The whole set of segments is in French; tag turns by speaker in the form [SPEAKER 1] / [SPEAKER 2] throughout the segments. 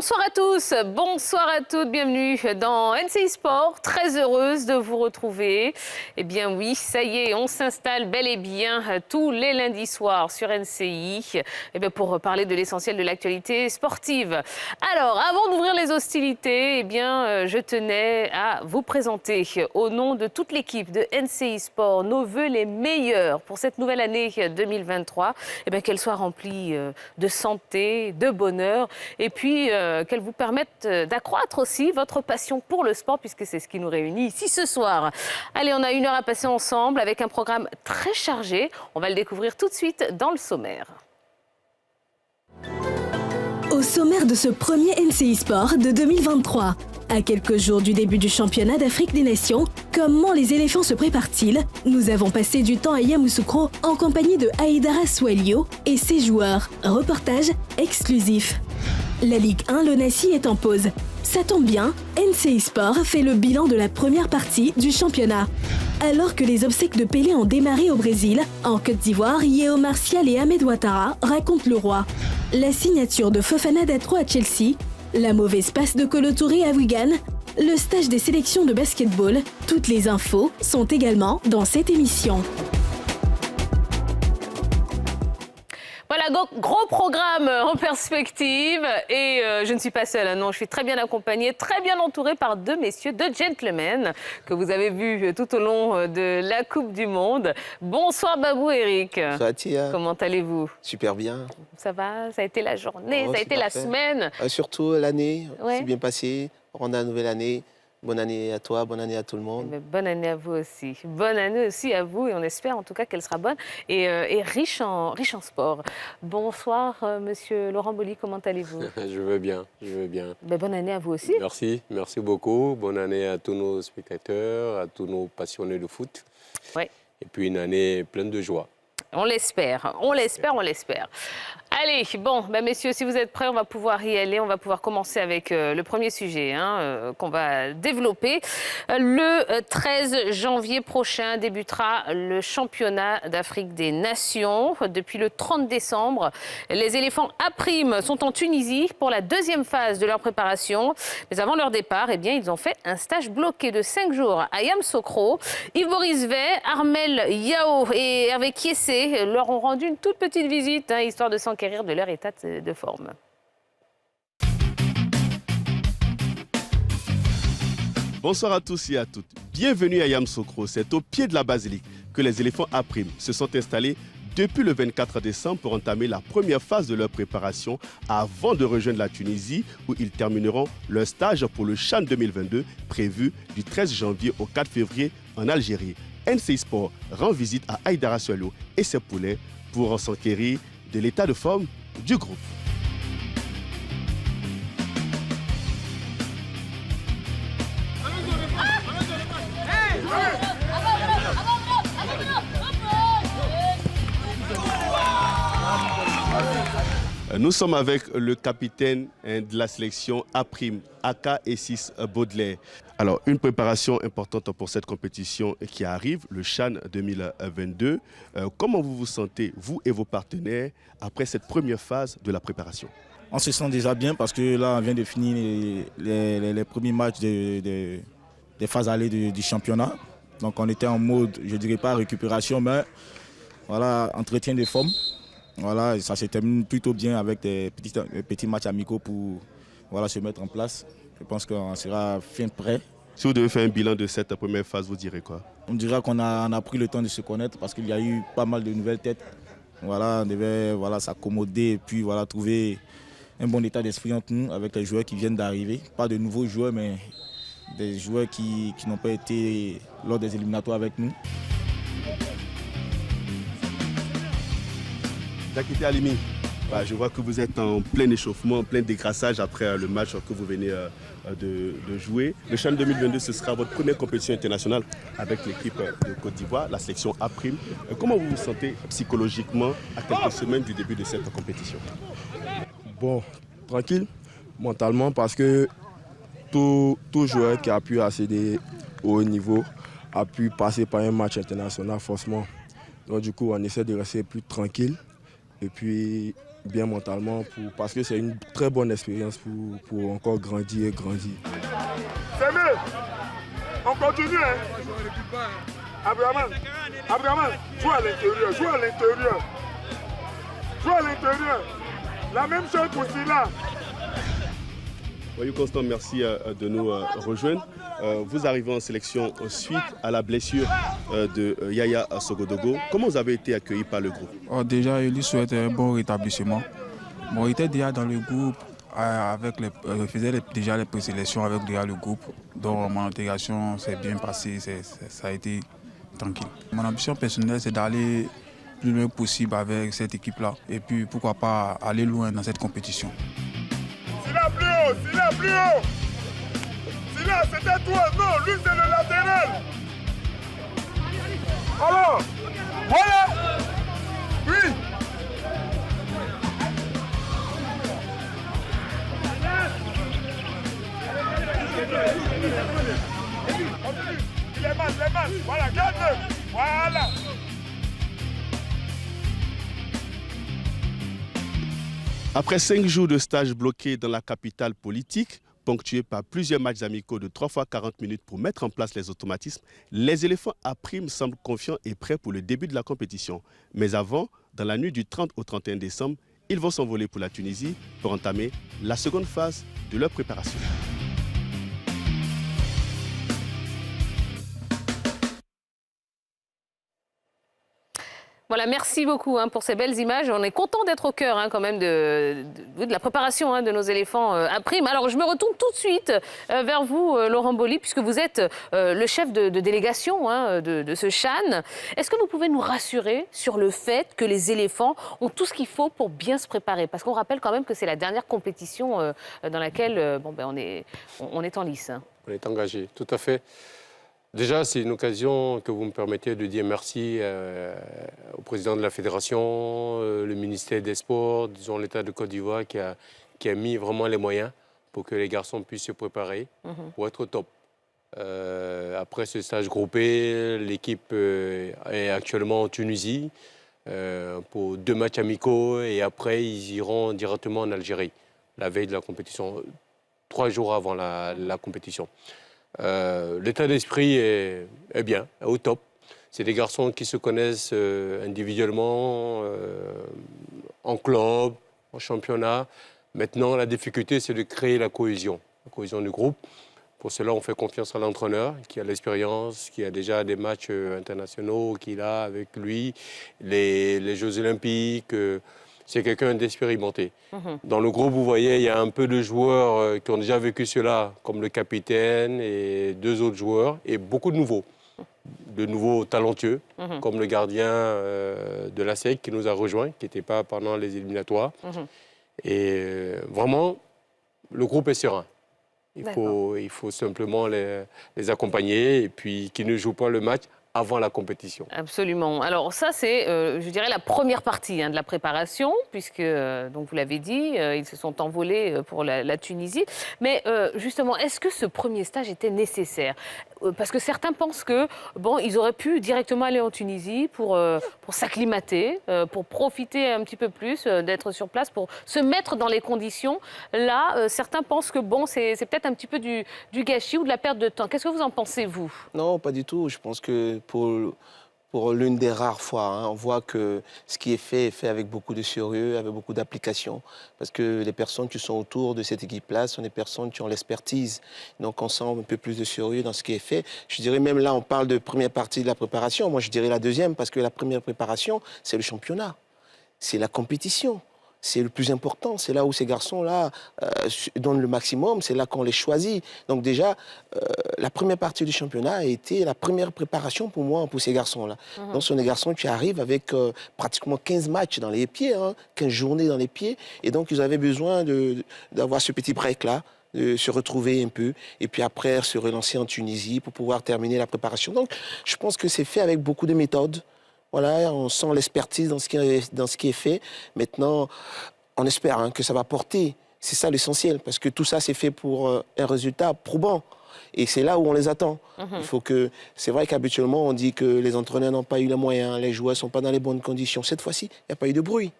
[SPEAKER 1] Bonsoir à tous, bonsoir à toutes, bienvenue dans NCI Sport. Très heureuse de vous retrouver. Eh bien oui, ça y est, on s'installe bel et bien tous les lundis soirs sur NCI pour parler de l'essentiel de l'actualité sportive. Alors, avant d'ouvrir les hostilités, je tenais à vous présenter au nom de toute l'équipe de NCI Sport nos vœux les meilleurs pour cette nouvelle année 2023. Qu'elle soit remplie de santé, de bonheur et puis qu'elle vous permette d'accroître aussi votre passion pour le sport puisque c'est ce qui nous réunit ici ce soir. Allez, on a 1 heure à passer ensemble avec un programme très chargé. On va le découvrir tout de suite dans le sommaire.
[SPEAKER 2] Au sommaire de ce premier NCI Sport de 2023, à quelques jours du début du championnat d'Afrique des Nations, comment les éléphants se préparent-ils? Nous avons passé du temps à Yamoussoukro en compagnie de Aïdara Souelio et ses joueurs. Reportage exclusif. La Ligue 1 Lonassi est en pause. Ça tombe bien, NCI Sport fait le bilan de la première partie du championnat. Alors que les obsèques de Pelé ont démarré au Brésil, en Côte d'Ivoire, Yeo Martial et Ahmed Ouattara racontent le roi. La signature de Fofana d'Atro à Chelsea, la mauvaise passe de Kolo Touré à Wigan, le stage des sélections de basketball, toutes les infos sont également dans cette émission.
[SPEAKER 1] Voilà, gros programme en perspective et je ne suis pas seule, non, je suis très bien accompagnée, très bien entourée par 2 messieurs, 2 gentlemen que vous avez vus tout au long de la Coupe du Monde. Bonsoir Babou et Eric.
[SPEAKER 3] Bonsoir Tia.
[SPEAKER 1] Comment allez-vous?
[SPEAKER 3] Super bien.
[SPEAKER 1] Ça va? Ça a été la journée, ça a été
[SPEAKER 3] parfait.
[SPEAKER 1] La semaine.
[SPEAKER 3] Surtout l'année,
[SPEAKER 1] ouais.
[SPEAKER 3] c'est bien passé. On a une nouvelle année. Bonne année à toi, bonne année à tout le monde.
[SPEAKER 1] Bonne année à vous aussi. Bonne année aussi à vous et on espère en tout cas qu'elle sera bonne et riche en sport. Bonsoir Monsieur Laurent Boli, comment allez-vous?
[SPEAKER 4] Je vais bien, je vais bien.
[SPEAKER 1] Bonne année à vous aussi.
[SPEAKER 4] Merci beaucoup. Bonne année à tous nos spectateurs, à tous nos passionnés de foot.
[SPEAKER 1] Ouais.
[SPEAKER 4] Et puis une année pleine de joie.
[SPEAKER 1] On l'espère, on l'espère, on l'espère. Allez, messieurs, si vous êtes prêts, on va pouvoir y aller. On va pouvoir commencer avec le premier sujet qu'on va développer. Le 13 janvier prochain débutera le championnat d'Afrique des Nations. Depuis le 30 décembre, les éléphants A' sont en Tunisie pour la 2e phase de leur préparation. Mais avant leur départ, ils ont fait un stage bloqué de 5 jours à Yamoussoukro. Yves-Boris Vey, Armel Yao et Hervé Kiessé leur ont rendu une toute petite visite, histoire de s'enquérir de leur état de forme.
[SPEAKER 5] Bonsoir à tous et à toutes. Bienvenue à Yamoussoukro. C'est au pied de la basilique que les éléphants A' se sont installés depuis le 24 décembre pour entamer la première phase de leur préparation avant de rejoindre la Tunisie où ils termineront leur stage pour le CHAN 2022 prévu du 13 janvier au 4 février en Algérie. NCI Sport rend visite à Aïdara Souelio et ses poulets pour s'enquérir de l'état de forme du groupe. Nous sommes avec le capitaine de la sélection A', Aka Essis Baudelaire. Alors, une préparation importante pour cette compétition qui arrive, le CHAN 2022. Comment vous vous sentez, vous et vos partenaires, après cette première phase de la préparation?
[SPEAKER 6] On se sent déjà bien parce que là, on vient de finir les premiers matchs des phases allées du championnat. Donc, on était en mode, je ne dirais pas récupération, mais voilà, entretien de forme. Voilà, ça se termine plutôt bien avec des petits matchs amicaux pour se mettre en place. Je pense qu'on sera fin prêt.
[SPEAKER 5] Si vous devez faire un bilan de cette première phase, vous direz quoi?
[SPEAKER 6] On dira qu'on a pris le temps de se connaître parce qu'il y a eu pas mal de nouvelles têtes. Voilà, on devait s'accommoder et puis trouver un bon état d'esprit entre nous avec les joueurs qui viennent d'arriver. Pas de nouveaux joueurs, mais des joueurs qui n'ont pas été lors des éliminatoires avec nous.
[SPEAKER 5] Dakité Alimi, je vois que vous êtes en plein échauffement, en plein dégraissage après le match que vous venez de jouer. Le CHAN 2022, ce sera votre première compétition internationale avec l'équipe de Côte d'Ivoire, la sélection A'. Comment vous vous sentez psychologiquement à quelques semaines du début de cette compétition?
[SPEAKER 7] Bon, tranquille, mentalement, parce que tout joueur qui a pu accéder au haut niveau a pu passer par un match international forcément. Donc du coup, on essaie de rester plus tranquille et puis bien mentalement, parce que c'est une très bonne expérience pour encore grandir et grandir.
[SPEAKER 8] C'est mieux. On continue. Hein? Abraham, joue à l'intérieur, joue à l'intérieur. Joue à l'intérieur. La même chose pour Silla.
[SPEAKER 5] Voyou Constant, merci de nous rejoindre. Vous arrivez en sélection suite à la blessure de Yaya Sogodogo. Comment vous avez été accueilli par le groupe?
[SPEAKER 9] Déjà, je lui souhaite un bon rétablissement. Bon, il était déjà dans le groupe, il faisait déjà les présélections avec déjà le groupe. Donc mon intégration s'est bien passée, ça a été tranquille. Mon ambition personnelle, c'est d'aller le plus loin possible avec cette équipe-là. Et puis, pourquoi pas aller loin dans cette compétition.
[SPEAKER 8] Silla plus haut, Silla plus haut. Silla, c'était toi, non, lui c'est le latéral. Alors, voilà. Oui. Il est mal, voilà, garde-le. Voilà.
[SPEAKER 5] Après 5 jours de stage bloqué dans la capitale politique, ponctué par plusieurs matchs amicaux de 3 fois 40 minutes pour mettre en place les automatismes, les éléphants à prime semblent confiants et prêts pour le début de la compétition. Mais avant, dans la nuit du 30 au 31 décembre, ils vont s'envoler pour la Tunisie pour entamer la seconde phase de leur préparation.
[SPEAKER 1] Voilà, merci beaucoup pour ces belles images. On est content d'être au cœur quand même de la préparation de nos éléphants à prime. Alors, je me retourne tout de suite vers vous, Laurent Boly, puisque vous êtes le chef de délégation de ce CHAN. Est-ce que vous pouvez nous rassurer sur le fait que les éléphants ont tout ce qu'il faut pour bien se préparer? Parce qu'on rappelle quand même que c'est la dernière compétition dans laquelle on est en lice.
[SPEAKER 4] On est engagé, tout à fait. Déjà, c'est une occasion que vous me permettez de dire merci au président de la fédération, le ministère des Sports, disons l'État de Côte d'Ivoire qui a mis vraiment les moyens pour que les garçons puissent se préparer pour être au top. Après ce stage groupé, l'équipe est actuellement en Tunisie pour 2 matchs amicaux et après ils iront directement en Algérie, la veille de la compétition, 3 jours avant la compétition. L'état d'esprit est bien, au top. C'est des garçons qui se connaissent individuellement, en club, en championnat. Maintenant, la difficulté, c'est de créer la cohésion du groupe. Pour cela, on fait confiance à l'entraîneur qui a l'expérience, qui a déjà des matchs internationaux qu'il a avec lui, les Jeux Olympiques. C'est quelqu'un d'expérimenté. Dans le groupe, vous voyez, il y a un peu de joueurs qui ont déjà vécu cela, comme le capitaine et 2 autres joueurs, et beaucoup de nouveaux talentueux, comme le gardien de la SEC qui nous a rejoints, qui n'était pas pendant les éliminatoires. Et vraiment, le groupe est serein. Il faut simplement les accompagner et puis qu'ils ne jouent pas le match avant la compétition.
[SPEAKER 1] Absolument. Alors ça, c'est, je dirais, la première partie de la préparation, puisque, donc vous l'avez dit, ils se sont envolés pour la Tunisie. Mais justement, est-ce que ce premier stage était nécessaire? Parce que certains pensent que, ils auraient pu directement aller en Tunisie pour s'acclimater, pour profiter un petit peu plus d'être sur place, pour se mettre dans les conditions. Là, certains pensent que, c'est peut-être un petit peu du gâchis ou de la perte de temps. Qu'est-ce que vous en pensez, vous?
[SPEAKER 3] Non, pas du tout. Je pense que pour l'une des rares fois, on voit que ce qui est fait avec beaucoup de sérieux, avec beaucoup d'application. Parce que les personnes qui sont autour de cette équipe-là sont des personnes qui ont l'expertise. Donc on sent un peu plus de sérieux dans ce qui est fait. Je dirais même là, on parle de première partie de la préparation. Moi, je dirais la deuxième, parce que la première préparation, c'est le championnat. C'est la compétition. C'est le plus important, c'est là où ces garçons-là donnent le maximum, c'est là qu'on les choisit. Donc déjà, la première partie du championnat a été la première préparation pour moi, pour ces garçons-là. Donc ce sont des garçons qui arrivent avec pratiquement 15 matchs dans les pieds, 15 journées dans les pieds, et donc ils avaient besoin d'avoir ce petit break-là, de se retrouver un peu, et puis après se relancer en Tunisie pour pouvoir terminer la préparation. Donc je pense que c'est fait avec beaucoup de méthodes. Voilà, on sent l'expertise dans ce qui est fait. Maintenant, on espère que ça va porter. C'est ça l'essentiel, parce que tout ça, c'est fait pour un résultat probant. Et c'est là où on les attend. Il faut que... C'est vrai qu'habituellement, on dit que les entraîneurs n'ont pas eu les moyens, les joueurs ne sont pas dans les bonnes conditions. Cette fois-ci, il n'y a pas eu de bruit.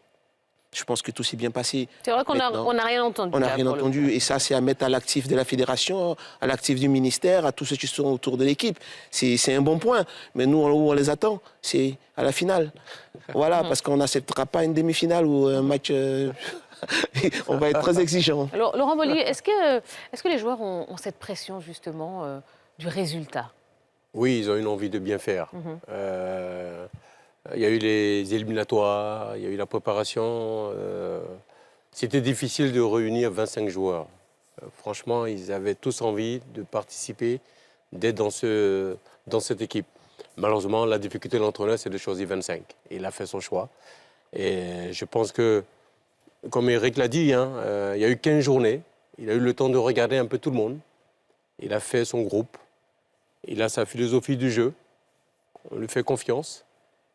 [SPEAKER 3] je pense que tout s'est bien passé.
[SPEAKER 1] C'est vrai qu'on n'a rien entendu.
[SPEAKER 3] On n'a rien entendu. Et ça, c'est à mettre à l'actif de la fédération, à l'actif du ministère, à tous ceux qui sont autour de l'équipe. C'est un bon point. Mais nous, où on les attend, c'est à la finale. Voilà, parce qu'on n'acceptera pas une demi-finale ou un match... on va être très exigeant.
[SPEAKER 1] Alors, Laurent Bollier, est-ce que les joueurs ont cette pression, justement, du résultat?
[SPEAKER 4] Oui, ils ont une envie de bien faire. Il y a eu les éliminatoires, il y a eu la préparation. C'était difficile de réunir 25 joueurs. Franchement, ils avaient tous envie de participer, d'être dans cette équipe. Malheureusement, la difficulté de l'entraîneur, c'est de choisir 25. Il a fait son choix. Et je pense que, comme Eric l'a dit, il y a eu 15 journées. Il a eu le temps de regarder un peu tout le monde. Il a fait son groupe. Il a sa philosophie du jeu. On lui fait confiance.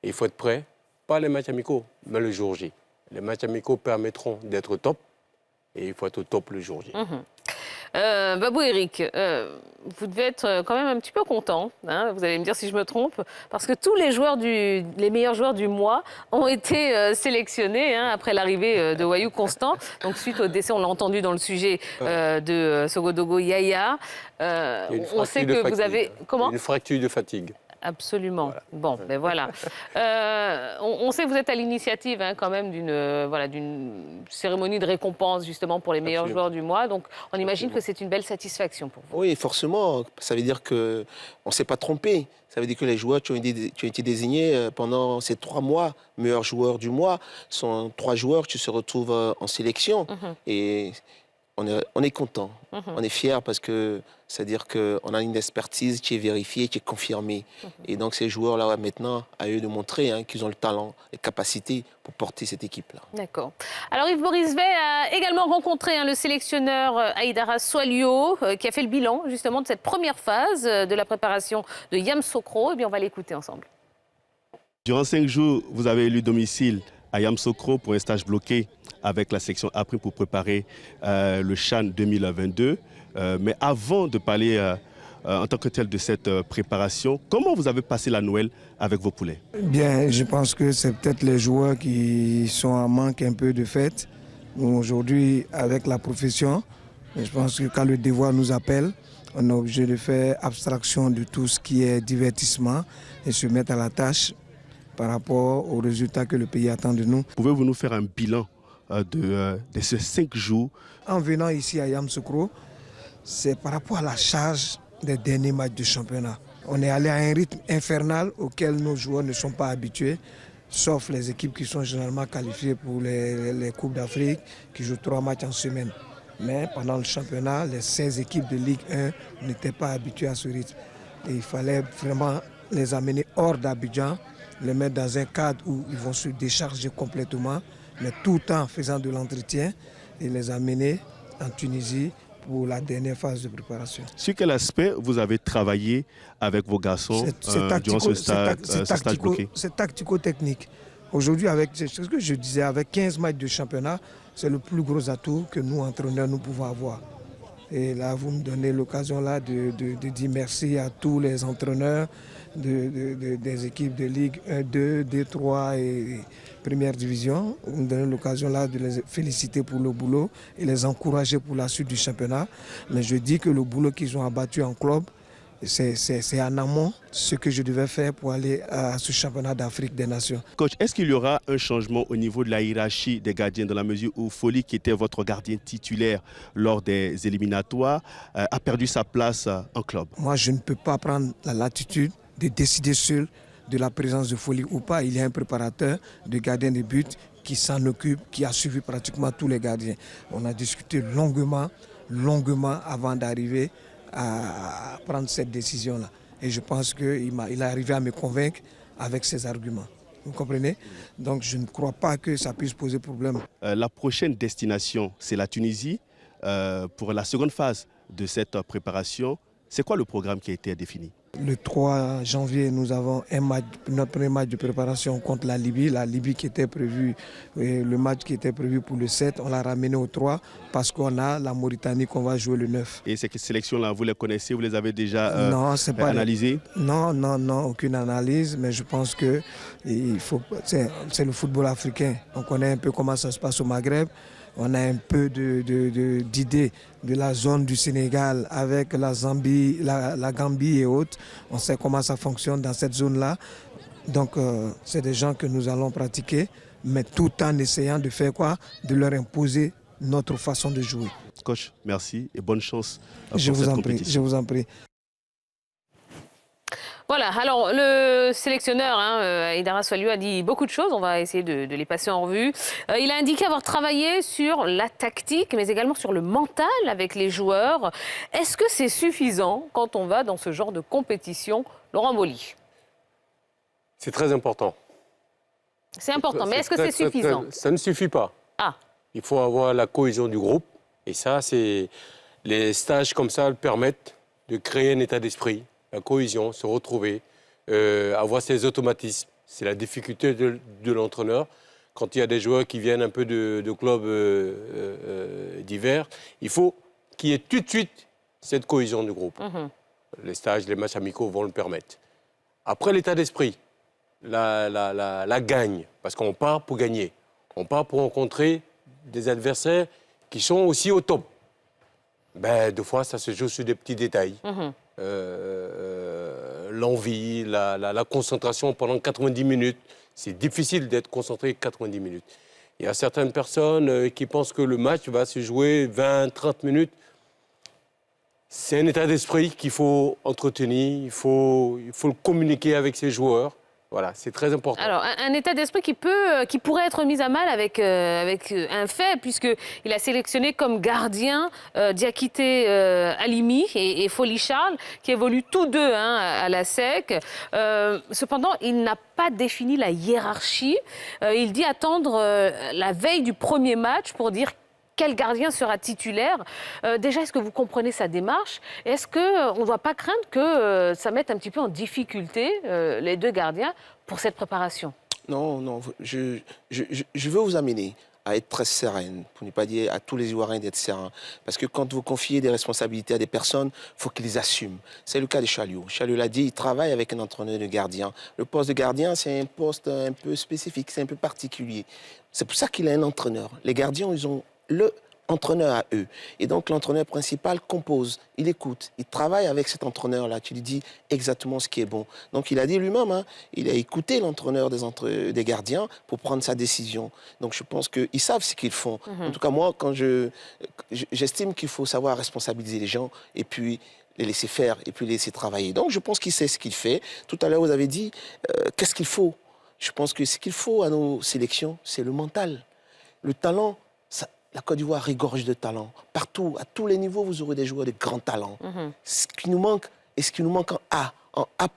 [SPEAKER 4] Et il faut être prêt, pas les matchs amicaux, mais le jour J. Les matchs amicaux permettront d'être top. Et il faut être au top le jour J.
[SPEAKER 1] Babou Eric, vous devez être quand même un petit peu content, hein, vous allez me dire si je me trompe, parce que tous les meilleurs joueurs du mois ont été sélectionnés après l'arrivée de Wayou Constant. Donc suite au décès, on l'a entendu dans le sujet de Sogodogo Yaya. On sait que vous avez... Comment ?
[SPEAKER 4] Une fracture de fatigue.
[SPEAKER 1] Absolument. Voilà. Bon, ben voilà. On sait que vous êtes à l'initiative quand même d'une cérémonie de récompense justement pour les meilleurs joueurs du mois. Donc on imagine que c'est une belle satisfaction pour vous.
[SPEAKER 3] Oui, forcément. Ça veut dire qu'on ne s'est pas trompé. Ça veut dire que les joueurs qui ont été désignés pendant ces 3 mois, meilleurs joueurs du mois, sont 3 joueurs qui se retrouvent en sélection. Et on est content, on est fiers parce que c'est-à-dire qu'on a une expertise qui est vérifiée, qui est confirmée. Et donc ces joueurs-là, maintenant, à eux de montrer qu'ils ont le talent, les capacités pour porter cette équipe-là.
[SPEAKER 1] D'accord. Alors Yves Borisvet a également rencontré le sélectionneur Aïdara Soalio, qui a fait le bilan justement de cette première phase de la préparation de Yamoussoukro. Eh bien, on va l'écouter ensemble.
[SPEAKER 5] Durant 5 jours, vous avez élu domicile à Yamoussoukro pour un stage bloqué avec la section APRIM pour préparer le CHAN 2022. Mais avant de parler en tant que tel de cette préparation, comment vous avez passé la Noël avec vos poulets?
[SPEAKER 10] Bien, je pense que c'est peut-être les joueurs qui sont en manque un peu de fête. Aujourd'hui, avec la profession, je pense que quand le devoir nous appelle, on est obligé de faire abstraction de tout ce qui est divertissement et se mettre à la tâche par rapport aux résultats que le pays attend de nous.
[SPEAKER 5] Pouvez-vous nous faire un bilan de ces 5 jours?
[SPEAKER 10] En venant ici à Yamoussoukro, c'est par rapport à la charge des derniers matchs du championnat. On est allé à un rythme infernal auquel nos joueurs ne sont pas habitués, sauf les équipes qui sont généralement qualifiées pour les Coupes d'Afrique, qui jouent 3 matchs en semaine. Mais pendant le championnat, les 16 équipes de Ligue 1 n'étaient pas habituées à ce rythme. Et il fallait vraiment les amener hors d'Abidjan, les mettre dans un cadre où ils vont se décharger complètement, mais tout en faisant de l'entretien et les amener en Tunisie pour la dernière phase de préparation.
[SPEAKER 5] Sur quel aspect vous avez travaillé avec vos garçons durant ce stage bloqué?
[SPEAKER 10] C'est tactico-technique. Aujourd'hui, c'est ce que je disais, avec 15 matchs de championnat, c'est le plus gros atout que nous, entraîneurs, nous pouvons avoir. Et là, vous me donnez l'occasion là de dire merci à tous les entraîneurs des équipes de Ligue 1, 2, D3 et Première Division. Vous me donnez l'occasion là de les féliciter pour le boulot et les encourager pour la suite du championnat. Mais je dis que le boulot qu'ils ont abattu en club, c'est en amont ce que je devais faire pour aller à ce championnat d'Afrique des Nations.
[SPEAKER 5] Coach, est-ce qu'il y aura un changement au niveau de la hiérarchie des gardiens dans la mesure où Folly, qui était votre gardien titulaire lors des éliminatoires, a perdu sa place en club?
[SPEAKER 10] Moi, je ne peux pas prendre la latitude de décider seul de la présence de Folly ou pas. Il y a un préparateur de gardiens de but qui s'en occupe, qui a suivi pratiquement tous les gardiens. On a discuté longuement avant d'arriver à prendre cette décision-là. Et je pense qu'il est arrivé à me convaincre avec ses arguments. Vous comprenez? Donc je ne crois pas que ça puisse poser problème.
[SPEAKER 5] La prochaine destination, c'est la Tunisie. Pour la seconde phase de cette préparation, c'est quoi le programme qui a été défini?
[SPEAKER 10] Le 3 janvier, nous avons notre premier match de préparation contre la Libye. La Libye qui était prévu, le match qui était prévu pour le 7, on l'a ramené au 3 parce qu'on a la Mauritanie qu'on va jouer le 9.
[SPEAKER 5] Et ces sélections-là, vous les connaissez, vous les avez déjà
[SPEAKER 10] analysées? Non, aucune analyse, mais je pense que c'est le football africain. On connaît un peu comment ça se passe au Maghreb. On a un peu d'idées de la zone du Sénégal avec la Zambie, la Gambie et autres. On sait comment ça fonctionne dans cette zone-là. Donc, c'est des gens que nous allons pratiquer, mais tout en essayant de faire quoi? De leur imposer notre façon de jouer.
[SPEAKER 5] Coach, merci et bonne chance pour
[SPEAKER 10] cette
[SPEAKER 5] compétition.
[SPEAKER 10] Je vous en prie.
[SPEAKER 1] Voilà, alors le sélectionneur, Aïdara Soualiou, a dit beaucoup de choses, on va essayer de les passer en revue. Il a indiqué avoir travaillé sur la tactique, mais également sur le mental avec les joueurs. Est-ce que c'est suffisant quand on va dans ce genre de compétition, Laurent Boli?
[SPEAKER 4] C'est très important.
[SPEAKER 1] C'est important, mais est-ce que c'est suffisant?
[SPEAKER 4] Ça ne suffit pas.
[SPEAKER 1] Ah.
[SPEAKER 4] Il faut avoir la cohésion du groupe, et ça, les stages comme ça le permettent de créer un état d'esprit. La cohésion, se retrouver, avoir ses automatismes. C'est la difficulté de l'entraîneur. Quand il y a des joueurs qui viennent un peu de clubs divers, il faut qu'il y ait tout de suite cette cohésion du groupe. Les stages, les matchs amicaux vont le permettre. Après, l'état d'esprit, la gagne, parce qu'on part pour gagner. On part pour rencontrer des adversaires qui sont aussi au top. Ben, des fois, ça se joue sur des petits détails. L'envie, la concentration pendant 90 minutes. C'est difficile d'être concentré 90 minutes. Il y a certaines personnes qui pensent que le match va se jouer 20-30 minutes. C'est un état d'esprit qu'il faut entretenir, il faut le communiquer avec ses joueurs. Voilà, c'est très important.
[SPEAKER 1] Alors, un état d'esprit qui pourrait être mis à mal avec un fait, puisqu'il a sélectionné comme gardien Diakité Halimi et Foli Charles, qui évoluent tous deux à la SEC. Cependant, il n'a pas défini la hiérarchie. Il dit attendre la veille du premier match pour dire quel gardien sera titulaire. Déjà, est-ce que vous comprenez sa démarche? Est-ce qu'on ne doit pas craindre que ça mette un petit peu en difficulté les deux gardiens pour cette préparation?
[SPEAKER 3] Non, je veux vous amener à être très sereine, pour ne pas dire à tous les Ivoiriens d'être sereins. Parce que quand vous confiez des responsabilités à des personnes, il faut qu'ils les assument. C'est le cas de Chaliou. Chaliou l'a dit, il travaille avec un entraîneur de gardien. Le poste de gardien, c'est un poste un peu spécifique, c'est un peu particulier. C'est pour ça qu'il a un entraîneur. Les gardiens, ils ont le entraîneur à eux. Et donc, l'entraîneur principal compose, il écoute, il travaille avec cet entraîneur-là. Tu lui dis exactement ce qui est bon. Donc, il a dit lui-même, il a écouté l'entraîneur des gardiens pour prendre sa décision. Donc, je pense qu'ils savent ce qu'ils font. En tout cas, moi, quand j'estime qu'il faut savoir responsabiliser les gens et puis les laisser faire et puis les laisser travailler. Donc, je pense qu'il sait ce qu'il fait. Tout à l'heure, vous avez dit, qu'est-ce qu'il faut? Je pense que ce qu'il faut à nos sélections, c'est le mental. Le talent, la Côte d'Ivoire regorge de talent. Partout, à tous les niveaux, vous aurez des joueurs de grands talents. Ce qui nous manque, et ce qui nous manque en A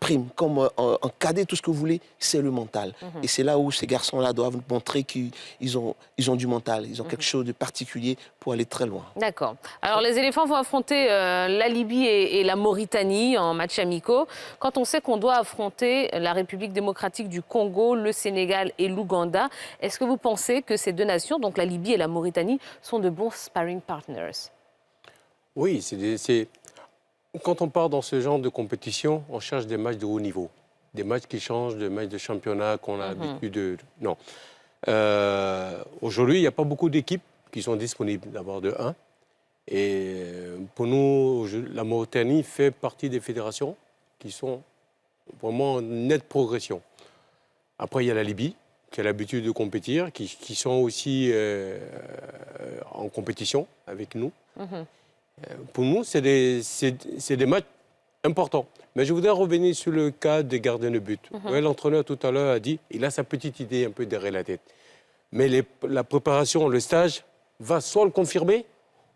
[SPEAKER 3] prime, comme en cadet, tout ce que vous voulez, c'est le mental. Et c'est là où ces garçons-là doivent montrer qu'ils ont du mental, ils ont quelque chose de particulier pour aller très loin.
[SPEAKER 1] D'accord. Alors les éléphants vont affronter la Libye et la Mauritanie en match amicaux. Quand on sait qu'on doit affronter la République démocratique du Congo, le Sénégal et l'Ouganda, est-ce que vous pensez que ces deux nations, donc la Libye et la Mauritanie, sont de bons sparring partners?
[SPEAKER 4] Oui, quand on part dans ce genre de compétition, on cherche des matchs de haut niveau. Des matchs qui changent de matchs de championnat qu'on a l'habitude de... Non. Aujourd'hui, il n'y a pas beaucoup d'équipes qui sont disponibles, d'abord de 1. Et pour nous, la Mauritanie fait partie des fédérations qui sont vraiment en nette progression. Après, il y a la Libye, qui a l'habitude de compétir, qui sont aussi en compétition avec nous. Pour nous, c'est des matchs importants. Mais je voudrais revenir sur le cas des gardiens de but. L'entraîneur tout à l'heure a dit qu'il a sa petite idée un peu derrière la tête. Mais la préparation, le stage, va soit le confirmer,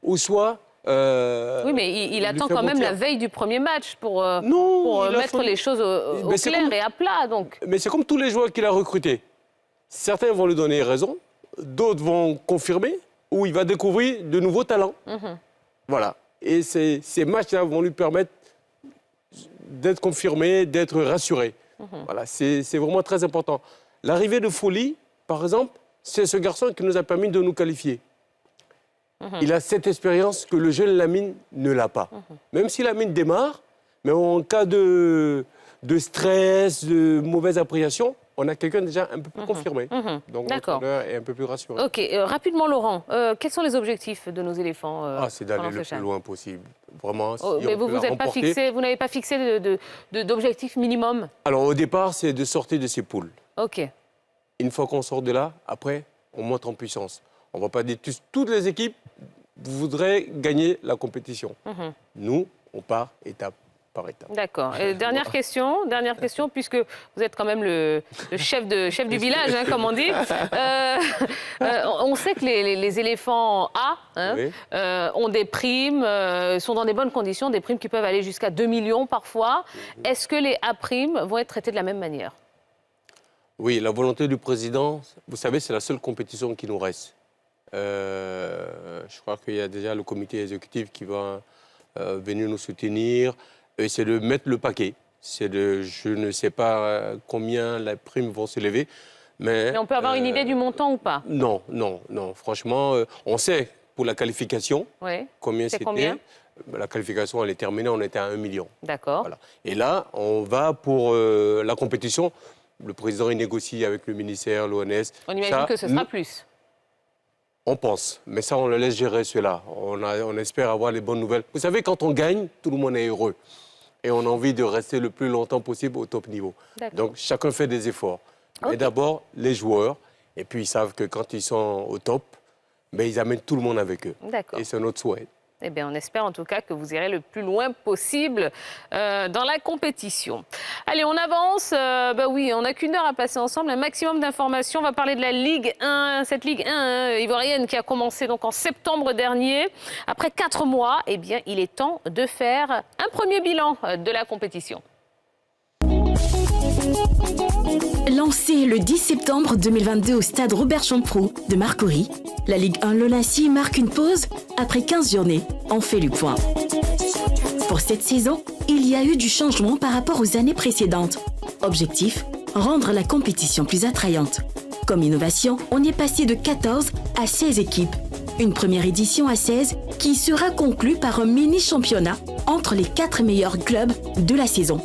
[SPEAKER 4] ou soit...
[SPEAKER 1] oui, mais il attend quand même la veille du premier match pour mettre les choses au clair et à plat. Donc.
[SPEAKER 4] Mais c'est comme tous les joueurs qu'il a recrutés. Certains vont lui donner raison, d'autres vont confirmer, ou il va découvrir de nouveaux talents. Voilà. Et ces matchs-là vont lui permettre d'être confirmés, d'être rassurés. Voilà, c'est vraiment très important. L'arrivée de Folly, par exemple, c'est ce garçon qui nous a permis de nous qualifier. Il a cette expérience que le jeune Lamine ne l'a pas. Même si Lamine démarre, mais en cas de stress, de mauvaise appréciation, on a quelqu'un déjà un peu plus confirmé. Donc l'entraîneur est un peu plus rassuré.
[SPEAKER 1] Ok, rapidement Laurent, quels sont les objectifs de nos éléphants
[SPEAKER 4] c'est d'aller le plus loin possible. Vraiment,
[SPEAKER 1] mais vous n'avez pas fixé d'objectif minimum?
[SPEAKER 4] Alors au départ, c'est de sortir de ces poules.
[SPEAKER 1] Ok.
[SPEAKER 4] Une fois qu'on sort de là, après, on monte en puissance. On ne va pas dire toutes les équipes voudraient gagner la compétition. Nous, on part étape par étape.
[SPEAKER 1] D'accord. Dernière question, puisque vous êtes quand même le chef du village, hein, comme on dit. On sait que les éléphants A ont des primes, sont dans des bonnes conditions, des primes qui peuvent aller jusqu'à 2 millions parfois. Est-ce que les A' vont être traités de la même manière?
[SPEAKER 4] Oui, la volonté du président, vous savez, c'est la seule compétition qui nous reste. Je crois qu'il y a déjà le comité exécutif qui va venir nous soutenir. Et c'est de mettre le paquet. Je ne sais pas combien les primes vont s'élever. Mais
[SPEAKER 1] on peut avoir une idée du montant ou pas?
[SPEAKER 4] Non. Franchement, on sait pour la qualification combien c'était. La qualification, elle est terminée, on était à 1 million.
[SPEAKER 1] D'accord.
[SPEAKER 4] Voilà. Et là, on va pour la compétition. Le président, il négocie avec le ministère, l'ONS.
[SPEAKER 1] On imagine que ce sera plus.
[SPEAKER 4] On pense, mais ça, on le laisse gérer cela. On espère avoir les bonnes nouvelles. Vous savez, quand on gagne, tout le monde est heureux. Et on a envie de rester le plus longtemps possible au top niveau. Donc, chacun fait des efforts. Mais d'abord, les joueurs. Et puis, ils savent que quand ils sont au top, ils amènent tout le monde avec eux. Et c'est notre souhait.
[SPEAKER 1] Eh bien, on espère en tout cas que vous irez le plus loin possible dans la compétition. Allez, on avance. Oui, on n'a qu'une heure à passer ensemble. Un maximum d'informations. On va parler de la Ligue 1, cette Ligue 1 ivoirienne qui a commencé donc en septembre dernier. Après 4 mois, eh bien, il est temps de faire un premier bilan de la compétition.
[SPEAKER 2] Lancée le 10 septembre 2022 au stade Robert Champrou de Marcory, la Ligue 1 Lonassi marque une pause après 15 journées. On fait le point. Pour cette saison, il y a eu du changement par rapport aux années précédentes. Objectif, rendre la compétition plus attrayante. Comme innovation, on est passé de 14 à 16 équipes. Une première édition à 16 qui sera conclue par un mini-championnat entre les 4 meilleurs clubs de la saison.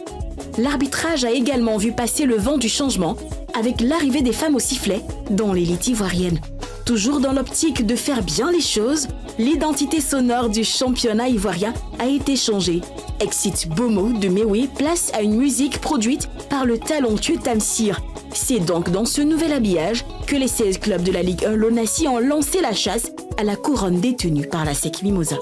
[SPEAKER 2] L'arbitrage a également vu passer le vent du changement avec l'arrivée des femmes au sifflet dans l'élite ivoirienne. Toujours dans l'optique de faire bien les choses, l'identité sonore du championnat ivoirien a été changée. Exit Bomo de Mewe place à une musique produite par le talentueux Tamsir. C'est donc dans ce nouvel habillage que les 16 clubs de la Ligue 1 Lonassi ont lancé la chasse à la couronne détenue par la SEC Mimosa.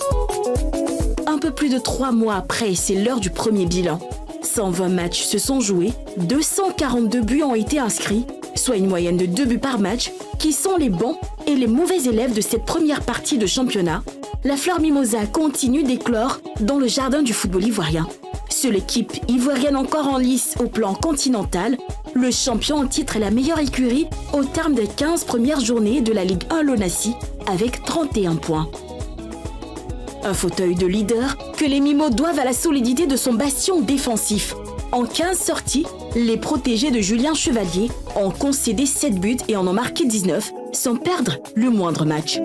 [SPEAKER 2] Un peu plus de 3 mois après, c'est l'heure du premier bilan. 120 matchs se sont joués, 242 buts ont été inscrits, soit une moyenne de 2 buts par match, qui sont les bons et les mauvais élèves de cette première partie de championnat. La Fleur Mimosa continue d'éclore dans le jardin du football ivoirien. Seule équipe ivoirienne encore en lice au plan continental, le champion en titre est la meilleure écurie au terme des 15 premières journées de la Ligue 1 Lonassi avec 31 points. Un fauteuil de leader que les Mimos doivent à la solidité de son bastion défensif. En 15 sorties, les protégés de Julien Chevalier ont concédé 7 buts et en ont marqué 19, sans perdre le moindre match.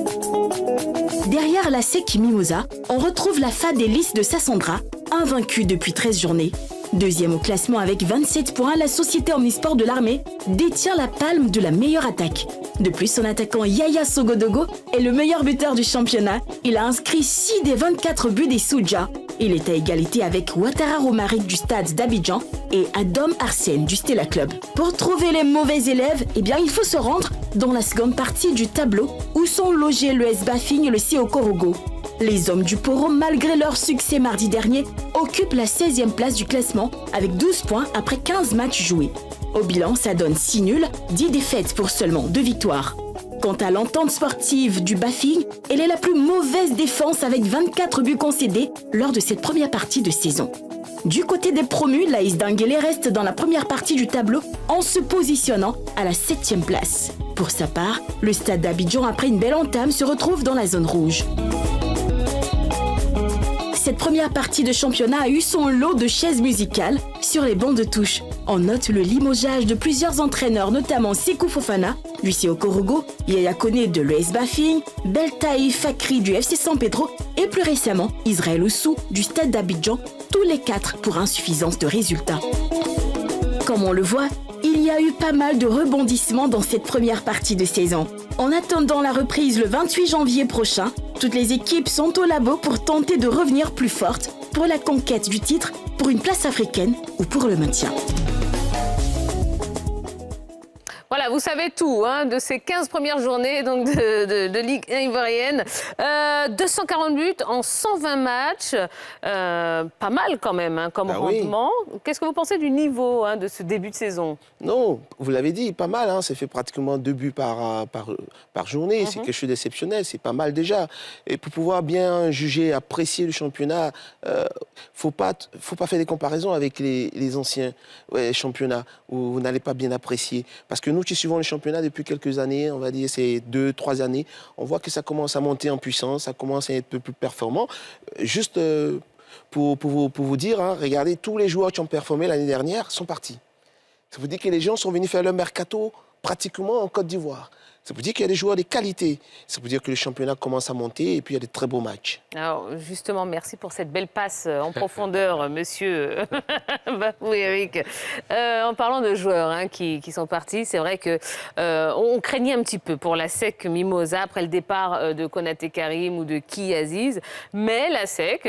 [SPEAKER 2] Derrière la SEC Mimosa, on retrouve la Fadélis de Sassandra, invaincue depuis 13 journées. Deuxième au classement avec 27 points, la société Omnisport de l'armée détient la palme de la meilleure attaque. De plus, son attaquant Yaya Sogodogo est le meilleur buteur du championnat. Il a inscrit 6 des 24 buts des Soudja. Il est à égalité avec Ouattara Romaric du stade d'Abidjan et Adam Arsène du Stella Club. Pour trouver les mauvais élèves, il faut se rendre dans la seconde partie du tableau où sont logés le S Bafing et le CO Korogo. Les hommes du Poro, malgré leur succès mardi dernier, occupent la 16e place du classement avec 12 points après 15 matchs joués. Au bilan, ça donne 6 nuls, 10 défaites pour seulement 2 victoires. Quant à l'entente sportive du Bafing, elle est la plus mauvaise défense avec 24 buts concédés lors de cette première partie de saison. Du côté des promus, l'AS Denguélé reste dans la première partie du tableau en se positionnant à la 7e place. Pour sa part, le stade d'Abidjan, après une belle entame, se retrouve dans la zone rouge. cette première partie de championnat a eu son lot de chaises musicales sur les bancs de touche. On note le limogeage de plusieurs entraîneurs, notamment Sékou Fofana, Lucie Okorogo, Yaya Kone de l'ES Bafing, Beltaï Fakri du FC San Pedro et plus récemment Israël Oussou du Stade d'Abidjan, tous les 4 pour insuffisance de résultats. Comme on le voit, il y a eu pas mal de rebondissements dans cette première partie de saison. En attendant la reprise le 28 janvier prochain, toutes les équipes sont au labo pour tenter de revenir plus fortes pour la conquête du titre, pour une place africaine ou pour le maintien.
[SPEAKER 1] Voilà, vous savez tout de ces 15 premières journées donc de Ligue 1 ivoirienne. 240 buts en 120 matchs. Pas mal quand même comme rendement. Oui. Qu'est-ce que vous pensez du niveau de ce début de saison?
[SPEAKER 3] Non, vous l'avez dit, pas mal. Ça fait pratiquement 2 buts par journée. C'est quelque chose d'exceptionnel. C'est pas mal déjà. Et pour pouvoir bien juger, apprécier le championnat, faut pas faire des comparaisons avec les anciens championnats où vous n'allez pas bien apprécier. Parce que nous qui suivons le championnat depuis quelques années, on va dire ces 2-3 années, on voit que ça commence à monter en puissance, ça commence à être un peu plus performant. Juste pour vous dire, regardez, tous les joueurs qui ont performé l'année dernière sont partis. Ça vous dit que les gens sont venus faire leur mercato pratiquement en Côte d'Ivoire. Ça veut dire qu'il y a des joueurs de qualité. Ça veut dire que le championnat commence à monter et puis il y a des très beaux matchs.
[SPEAKER 1] Alors justement, merci pour cette belle passe en profondeur, monsieur Bafou Eric. En parlant de joueurs qui sont partis, c'est vrai qu'on craignait un petit peu pour la SEC Mimosa après le départ de Konaté Karim ou de Ki Aziz. Mais la SEC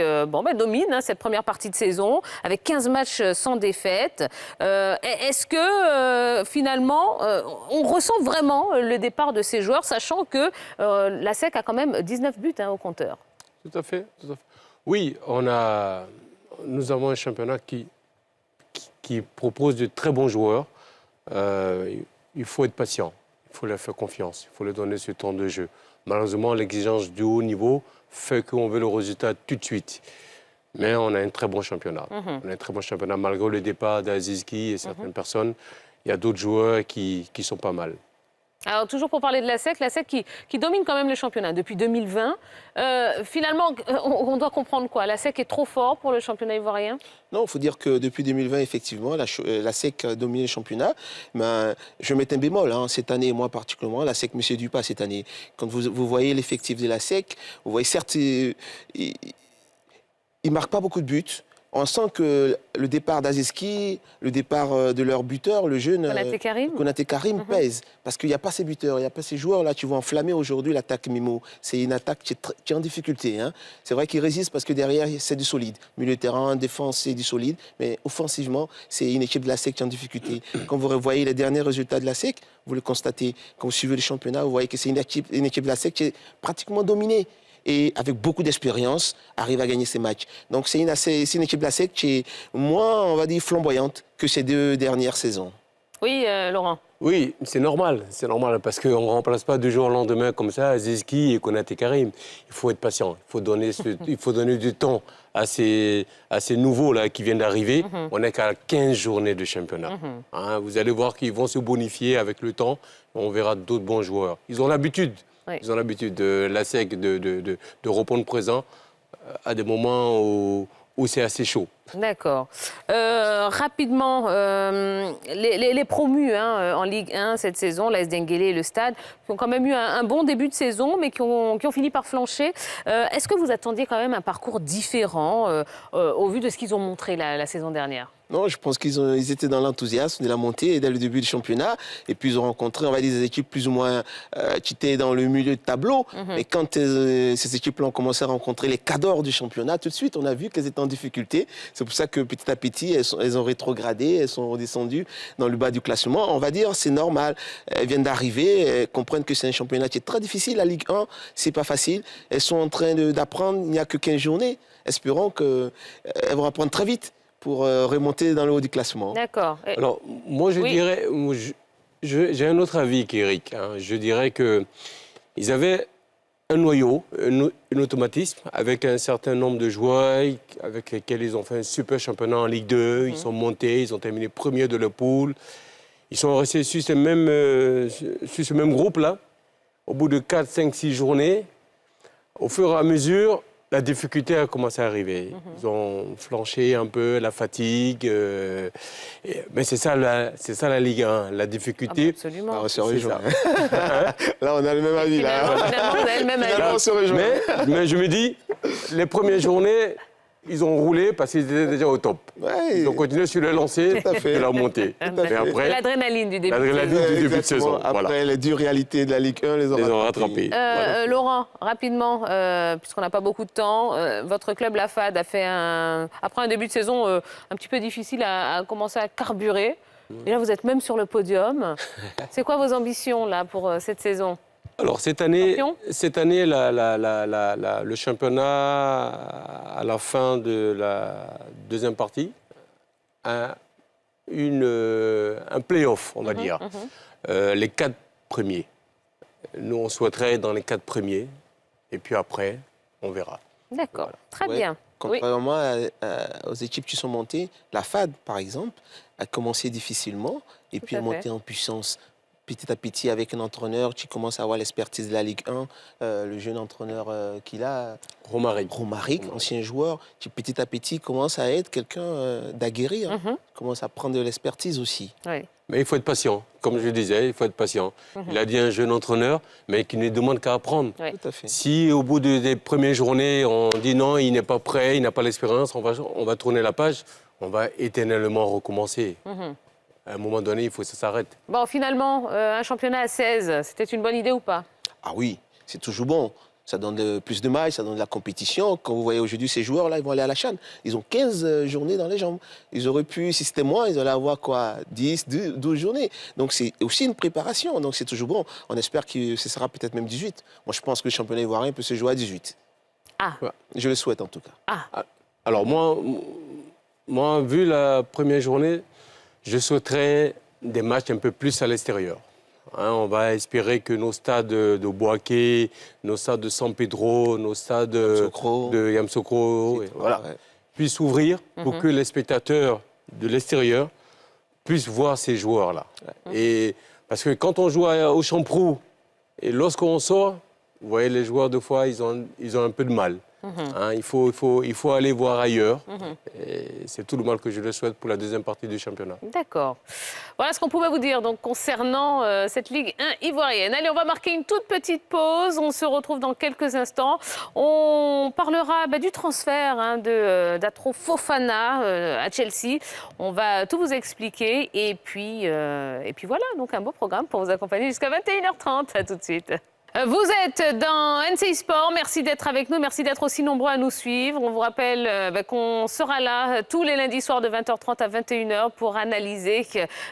[SPEAKER 1] domine cette première partie de saison avec 15 matchs sans défaite. Est-ce que finalement, on ressent vraiment le départ de ces joueurs, sachant que la SEC a quand même 19 buts au compteur?
[SPEAKER 4] Tout à fait. Oui, nous avons un championnat qui propose de très bons joueurs. Il faut être patient, il faut leur faire confiance, il faut leur donner ce temps de jeu. Malheureusement, l'exigence du haut niveau fait qu'on veut le résultat tout de suite. Mais on a un très bon championnat. On a un très bon championnat malgré le départ d'Aziz Ki et certaines personnes. Il y a d'autres joueurs qui sont pas mal.
[SPEAKER 1] Alors, toujours pour parler de la SEC qui domine quand même le championnat depuis 2020. Finalement, on doit comprendre quoi? La SEC est trop fort pour le championnat ivoirien?
[SPEAKER 3] Non, il faut dire que depuis 2020, effectivement, la SEC a dominé le championnat. Mais je vais mettre un bémol, cette année, moi particulièrement, la SEC M. Dupas cette année. Quand vous voyez l'effectif de la SEC, vous voyez certes, il ne marque pas beaucoup de buts. On sent que le départ d'Aziz Ki, le départ de leur buteur, le jeune Konaté Karim pèse. Parce qu'il n'y a pas ces buteurs, il n'y a pas ces joueurs-là qui vont enflammer aujourd'hui l'attaque Mimo. C'est une attaque qui est en difficulté. C'est vrai qu'ils résistent parce que derrière, c'est du solide. Milieu de terrain, défense, c'est du solide. Mais offensivement, c'est une équipe de la SEC qui est en difficulté. Quand vous revoyez les derniers résultats de la SEC, vous le constatez. Quand vous suivez le championnat, vous voyez que c'est une équipe de la SEC qui est pratiquement dominée. Et avec beaucoup d'expérience, arrive à gagner ces matchs. Donc c'est une équipe de la SEC qui est moins, on va dire, flamboyante que ces 2 dernières saisons.
[SPEAKER 1] Oui, Laurent.
[SPEAKER 4] Oui, c'est normal parce qu'on ne remplace pas du jour au lendemain comme ça Aziz Ki et Konaté Karim. Il faut être patient, il faut donner du temps à ces nouveaux là, qui viennent d'arriver. On n'est qu'à 15 journées de championnat. Vous allez voir qu'ils vont se bonifier avec le temps. On verra d'autres bons joueurs. Ils ont l'habitude. Oui. Ils ont l'habitude de la SEC de répondre présent à des moments où c'est assez chaud.
[SPEAKER 1] D'accord. Rapidement, les promus en Ligue 1 cette saison, l'AS Denguélé et le Stade, qui ont quand même eu un bon début de saison, mais qui ont fini par flancher. Est-ce que vous attendiez quand même un parcours différent au vu de ce qu'ils ont montré la saison dernière?
[SPEAKER 3] Non, je pense qu'ils étaient dans l'enthousiasme de la montée dès le début du championnat. Et puis ils ont rencontré, on va dire, des équipes plus ou moins qui étaient dans le milieu de tableau. Et quand ces équipes-là ont commencé à rencontrer les cadors du championnat, tout de suite, on a vu qu'elles étaient en difficulté. C'est pour ça que petit à petit, elles ont rétrogradé, elles sont redescendues dans le bas du classement. On va dire, c'est normal. Elles viennent d'arriver, elles comprennent que c'est un championnat qui est très difficile. La Ligue 1, c'est pas facile. Elles sont en train d'apprendre, il n'y a que 15 journées. Espérons qu'elles vont apprendre très vite pour remonter dans le haut du classement.
[SPEAKER 1] D'accord.
[SPEAKER 4] Alors, moi, je dirais... J'ai un autre avis qu'Éric. Je dirais qu'ils avaient un noyau, un automatisme, avec un certain nombre de joueurs avec lesquels ils ont fait un super championnat en Ligue 2. Ils sont montés, ils ont terminé premiers de leur poule. Ils sont restés sur ce même groupe-là. Au bout de 4, 5, 6 journées, au fur et à mesure, La difficulté a commencé à arriver. Ils ont flanché un peu, la fatigue. Mais c'est ça la Ligue 1. La difficulté.
[SPEAKER 1] Absolument.
[SPEAKER 3] Ah, on se rejoint.
[SPEAKER 4] Hein?
[SPEAKER 3] Là, on a le même avis.
[SPEAKER 1] Finalement, vous avez le même avis.
[SPEAKER 3] Finalement, on se rejoint.
[SPEAKER 4] Mais je me dis, les premières journées, ils ont roulé parce qu'ils étaient déjà au top.
[SPEAKER 3] Ouais.
[SPEAKER 4] Ils ont continué sur le lancer de la montée. Et après,
[SPEAKER 1] L'adrénaline du début.
[SPEAKER 4] l'adrénaline du début de saison.
[SPEAKER 3] Après,
[SPEAKER 4] Voilà.
[SPEAKER 3] les dures réalités de la Ligue 1 les ont rattrapés.
[SPEAKER 4] Voilà.
[SPEAKER 1] Laurent, rapidement, puisqu'on n'a pas beaucoup de temps, votre club, la FAD, a fait après un début de saison un petit peu difficile, a commencé à carburer. Et là, vous êtes même sur le podium. C'est quoi vos ambitions là pour cette saison?
[SPEAKER 4] Alors cette année,
[SPEAKER 1] Champion.
[SPEAKER 4] le championnat, à la fin de la deuxième partie, un play-off, on va dire. Les 4 premiers. Nous, on souhaiterait dans les 4 premiers. Et puis après, on verra.
[SPEAKER 1] D'accord,
[SPEAKER 4] Voilà.
[SPEAKER 1] très
[SPEAKER 3] Ouais.
[SPEAKER 1] bien. Oui.
[SPEAKER 3] Contrairement aux équipes qui sont montées, la FAD, par exemple, a commencé difficilement et puis
[SPEAKER 1] à
[SPEAKER 3] est montée
[SPEAKER 1] fait.
[SPEAKER 3] en puissance petit à petit avec un entraîneur qui commence à avoir l'expertise de la Ligue 1, le jeune entraîneur qu'il a,
[SPEAKER 4] Romaric.
[SPEAKER 3] ancien joueur, qui petit à petit commence à être quelqu'un d'aguerri, commence à prendre de l'expertise aussi.
[SPEAKER 1] Oui.
[SPEAKER 4] Mais il faut être patient. Comme je le disais, il faut être patient. Il a dit un jeune entraîneur, mais qui ne demande qu'à apprendre.
[SPEAKER 1] Oui.
[SPEAKER 3] Tout à fait.
[SPEAKER 4] Si au bout des premières journées, on dit non, il n'est pas prêt, il n'a pas l'expérience, on va tourner la page, on va éternellement recommencer. À un moment donné, il faut que ça s'arrête.
[SPEAKER 1] Bon, finalement, un championnat à 16, c'était une bonne idée ou pas?
[SPEAKER 3] Ah oui, c'est toujours bon. Ça donne plus de matchs, ça donne de la compétition. Quand vous voyez aujourd'hui ces joueurs-là, ils vont aller à la CHAN. Ils ont 15 journées dans les jambes. Ils auraient pu, si c'était moi, ils allaient avoir quoi, 10, 12 journées. Donc c'est aussi une préparation. Donc c'est toujours bon. On espère que ce sera peut-être même 18. Moi, je pense que le championnat ivoirien peut se jouer à 18.
[SPEAKER 1] Ah.
[SPEAKER 3] Je le souhaite en tout cas.
[SPEAKER 1] Ah.
[SPEAKER 4] Alors moi, vu la première journée, je souhaiterais des matchs un peu plus à l'extérieur. Hein, on va espérer que nos stades de Boaké, nos stades de San Pedro, nos stades de Yamoussoukro, voilà, puissent ouvrir pour que les spectateurs de l'extérieur puissent voir ces joueurs-là. Et parce que quand on joue au Champrou et lorsqu'on sort, vous voyez, les joueurs, des fois, ils ont un peu de mal. Hein, il faut aller voir ailleurs. Et c'est tout le mal que je le souhaite pour la deuxième partie du championnat.
[SPEAKER 1] D'accord. Voilà ce qu'on pouvait vous dire donc, concernant cette Ligue 1 ivoirienne. Allez, on va marquer une toute petite pause. On se retrouve dans quelques instants. On parlera du transfert d'Atro Fofana à Chelsea. On va tout vous expliquer. Et puis voilà, donc un beau programme pour vous accompagner jusqu'à 21h30. À tout de suite. Vous êtes dans NCI Sport, merci d'être avec nous, merci d'être aussi nombreux à nous suivre. On vous rappelle qu'on sera là tous les lundis soirs de 20h30 à 21h pour analyser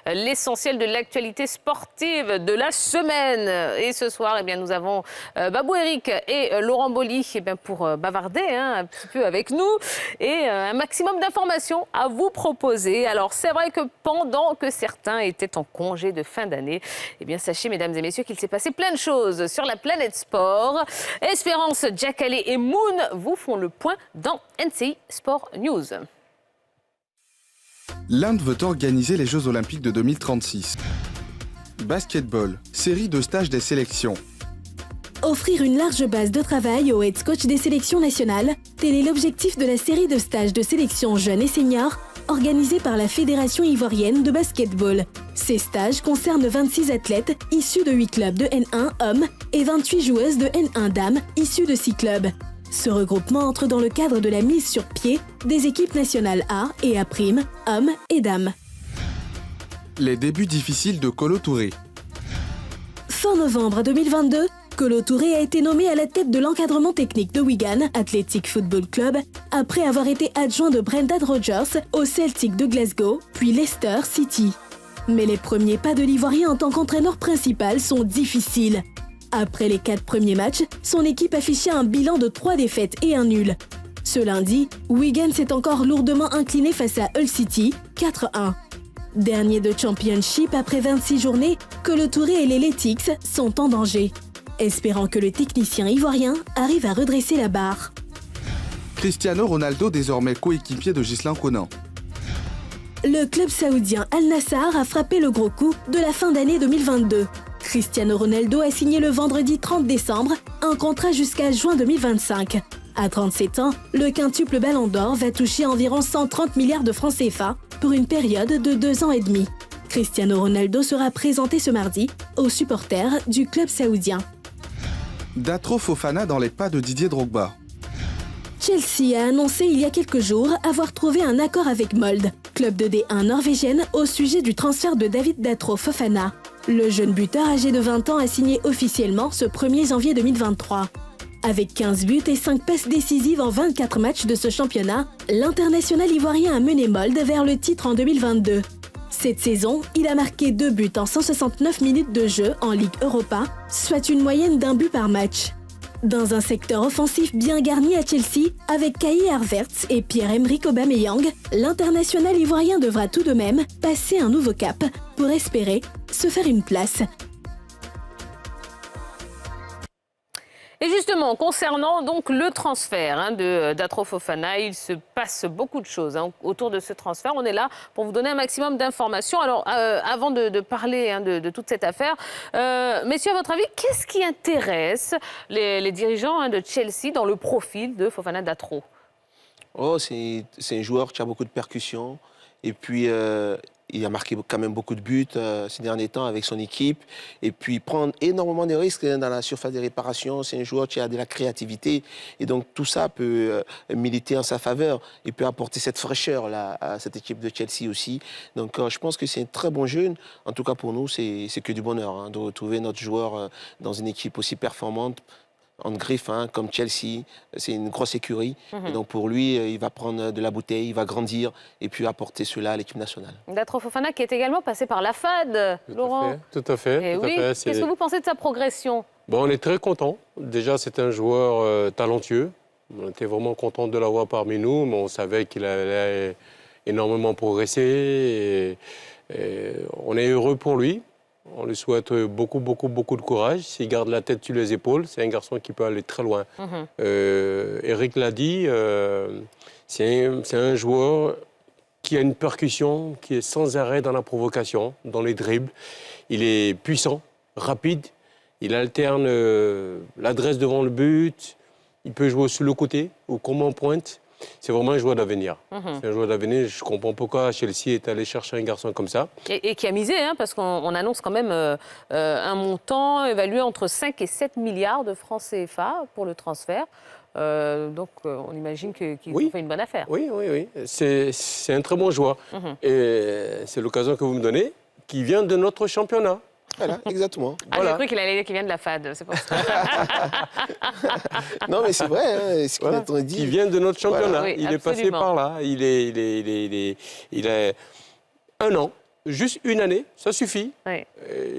[SPEAKER 1] l'essentiel de l'actualité sportive de la semaine. Et ce soir, nous avons Babou Eric et Laurent Boli pour bavarder un petit peu avec nous et un maximum d'informations à vous proposer. Alors c'est vrai que pendant que certains étaient en congé de fin d'année, sachez mesdames et messieurs qu'il s'est passé plein de choses sur la planète sport. Espérance, Jackalé et Moon vous font le point dans NCI Sport News.
[SPEAKER 11] L'Inde veut organiser les Jeux Olympiques de 2036. Basketball, série de stages des sélections.
[SPEAKER 2] Offrir une large base de travail aux head coach des sélections nationales, tel est l'objectif de la série de stages de sélection jeunes et seniors organisée par la Fédération ivoirienne de basketball. Ces stages concernent 26 athlètes issus de 8 clubs de N1 hommes et 28 joueuses de N1 dames issues de 6 clubs. Ce regroupement entre dans le cadre de la mise sur pied des équipes nationales A et A', hommes et dames.
[SPEAKER 11] Les débuts difficiles de Kolo Touré.
[SPEAKER 2] Fin novembre 2022, Kolo Touré a été nommé à la tête de l'encadrement technique de Wigan Athletic Football Club après avoir été adjoint de Brendan Rodgers au Celtic de Glasgow, puis Leicester City. Mais les premiers pas de l'Ivoirien en tant qu'entraîneur principal sont difficiles. Après les 4 premiers matchs, son équipe affichait un bilan de 3 défaites et un nul. Ce lundi, Wigan s'est encore lourdement incliné face à Hull City, 4-1. Dernier de Championship après 26 journées, Kolo Touré et les Letics sont en danger. Espérant que le technicien ivoirien arrive à redresser la barre.
[SPEAKER 11] Cristiano Ronaldo, désormais coéquipier de Ghislain Conan.
[SPEAKER 2] Le club saoudien Al Nassr a frappé le gros coup de la fin d'année 2022. Cristiano Ronaldo a signé le vendredi 30 décembre un contrat jusqu'à juin 2025. À 37 ans, le quintuple Ballon d'Or va toucher environ 130 milliards de francs CFA pour une période de 2 ans et demi. Cristiano Ronaldo sera présenté ce mardi aux supporters du club saoudien.
[SPEAKER 11] Datro Fofana dans les pas de Didier Drogba.
[SPEAKER 2] Chelsea a annoncé il y a quelques jours avoir trouvé un accord avec Molde, club de D1 norvégienne, au sujet du transfert de David Datro Fofana. Le jeune buteur âgé de 20 ans a signé officiellement ce 1er janvier 2023. Avec 15 buts et 5 passes décisives en 24 matchs de ce championnat, l'international ivoirien a mené Molde vers le titre en 2022. Cette saison, il a marqué 2 buts en 169 minutes de jeu en Ligue Europa, soit une moyenne d'1 but par match. Dans un secteur offensif bien garni à Chelsea, avec Kai Havertz et Pierre-Emerick Aubameyang, l'international ivoirien devra tout de même passer un nouveau cap pour espérer se faire une place.
[SPEAKER 1] Et justement, concernant donc le transfert de Datro Fofana, il se passe beaucoup de choses autour de ce transfert. On est là pour vous donner un maximum d'informations. Alors, avant de parler de toute cette affaire, messieurs, à votre avis, qu'est-ce qui intéresse les dirigeants de Chelsea dans le profil de Fofana Datro?
[SPEAKER 3] C'est un joueur qui a beaucoup de percussions. Et puis, il a marqué quand même beaucoup de buts ces derniers temps avec son équipe. Et puis, prendre énormément de risques dans la surface de réparation. C'est un joueur qui a de la créativité. Et donc, tout ça peut militer en sa faveur. Il peut apporter cette fraîcheur là, à cette équipe de Chelsea aussi. Donc, je pense que c'est un très bon jeune. En tout cas, pour nous, c'est que du bonheur de retrouver notre joueur dans une équipe aussi performante. En griffe, comme Chelsea, c'est une grosse écurie. Et donc pour lui, il va prendre de la bouteille, il va grandir et puis apporter cela à l'équipe nationale.
[SPEAKER 1] Datro Fofana qui est également passé par la FAD, Laurent.
[SPEAKER 4] Tout à fait.
[SPEAKER 1] Qu'est-ce que vous pensez de sa progression?
[SPEAKER 4] On est très contents. Déjà, c'est un joueur talentueux. On était vraiment contents de l'avoir parmi nous, mais on savait qu'il allait énormément progresser. Et on est heureux pour lui. On lui souhaite beaucoup de courage. S'il garde la tête sur les épaules, c'est un garçon qui peut aller très loin. Eric l'a dit, c'est un joueur qui a une percussion, qui est sans arrêt dans la provocation, dans les dribbles. Il est puissant, rapide. Il alterne l'adresse devant le but. Il peut jouer sur le côté ou comme en pointe. C'est vraiment un joueur d'avenir. C'est un joueur d'avenir. Je comprends pourquoi Chelsea est allé chercher un garçon comme ça.
[SPEAKER 1] Et qui a misé, parce qu'on annonce quand même un montant évalué entre 5 et 7 milliards de francs CFA pour le transfert. Donc on imagine qu'ils ont fait une bonne affaire.
[SPEAKER 4] Oui. C'est un très bon joueur. Et c'est l'occasion que vous me donnez, qui vient de notre championnat.
[SPEAKER 3] Voilà, exactement.
[SPEAKER 1] J'ai cru qu'il allait dire qu'il vient de la FAD, c'est pour ça.
[SPEAKER 3] Non, mais c'est vrai, ce qu'on dit.
[SPEAKER 4] Il vient de notre championnat,
[SPEAKER 1] voilà. Oui,
[SPEAKER 4] il
[SPEAKER 1] absolument.
[SPEAKER 4] est passé par là, il a 1 an, juste 1 année, ça suffit.
[SPEAKER 1] Oui.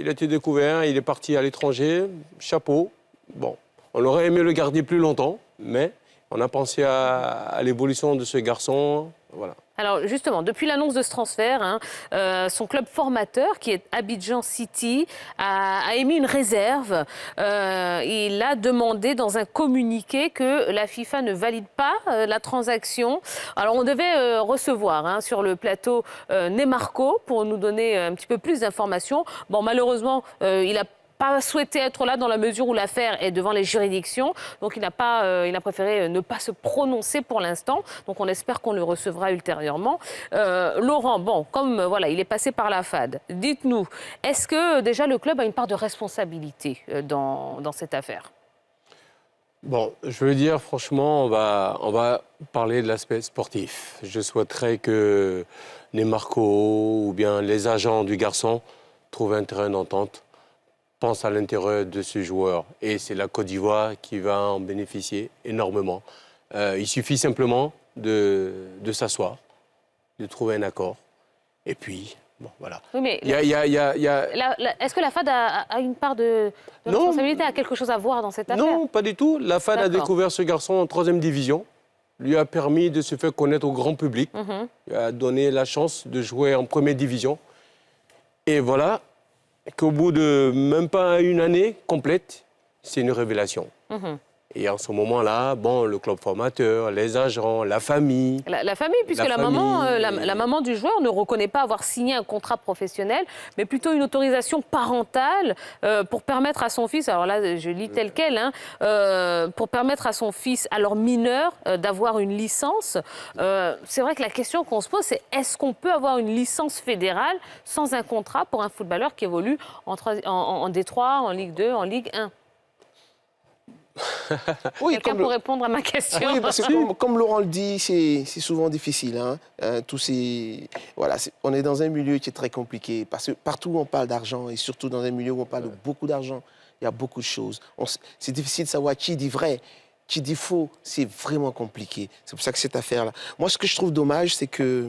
[SPEAKER 4] Il a été découvert, il est parti à l'étranger, chapeau. Bon, on aurait aimé le garder plus longtemps, mais on a pensé à l'évolution de ce garçon, voilà.
[SPEAKER 1] Alors justement, depuis l'annonce de ce transfert, son club formateur, qui est Abidjan City, a émis une réserve. Il a demandé dans un communiqué que la FIFA ne valide pas la transaction. Alors on devait recevoir sur le plateau Nemarco pour nous donner un petit peu plus d'informations. Bon, malheureusement, il a pas souhaité être là dans la mesure où l'affaire est devant les juridictions. Donc il a préféré ne pas se prononcer pour l'instant. Donc on espère qu'on le recevra ultérieurement. Laurent, comme il est passé par la FAD, dites-nous, est-ce que déjà le club a une part de responsabilité dans cette affaire?
[SPEAKER 4] Bon, je veux dire, franchement, on va parler de l'aspect sportif. Je souhaiterais que Nemarco ou bien les agents du garçon trouvent un terrain d'entente, pense à l'intérêt de ce joueur. Et c'est la Côte d'Ivoire qui va en bénéficier énormément. Il suffit simplement de s'asseoir, de trouver un accord. Et puis, bon, voilà.
[SPEAKER 1] Oui, mais est-ce que la FAD a une part de responsabilité, a quelque chose à voir dans cette affaire?
[SPEAKER 4] Non, pas du tout. La FAD a découvert ce garçon en 3e division, lui a permis de se faire connaître au grand public, lui a donné la chance de jouer en 1re division. Et voilà qu'au bout de même pas 1 année complète, c'est une révélation. Et en ce moment-là, bon, le club formateur, les agents, la famille...
[SPEAKER 1] La famille, puisque la maman du joueur ne reconnaît pas avoir signé un contrat professionnel, mais plutôt une autorisation parentale pour permettre à son fils, alors là je lis tel quel, hein, pour permettre à son fils, alors mineur, d'avoir une licence. C'est vrai que la question qu'on se pose, c'est est-ce qu'on peut avoir une licence fédérale sans un contrat pour un footballeur qui évolue en D3, en Ligue 2, en Ligue 1 ?
[SPEAKER 3] Oui,
[SPEAKER 1] quelqu'un pour répondre à ma question.
[SPEAKER 3] Oui, parce que comme Laurent le dit, c'est souvent difficile. Hein. Voilà, on est dans un milieu qui est très compliqué, parce que partout où on parle d'argent, et surtout dans un milieu où on parle de beaucoup d'argent, il y a beaucoup de choses. C'est difficile de savoir qui dit vrai, qui dit faux. C'est vraiment compliqué. C'est pour ça que cette affaire-là... Moi, ce que je trouve dommage, c'est que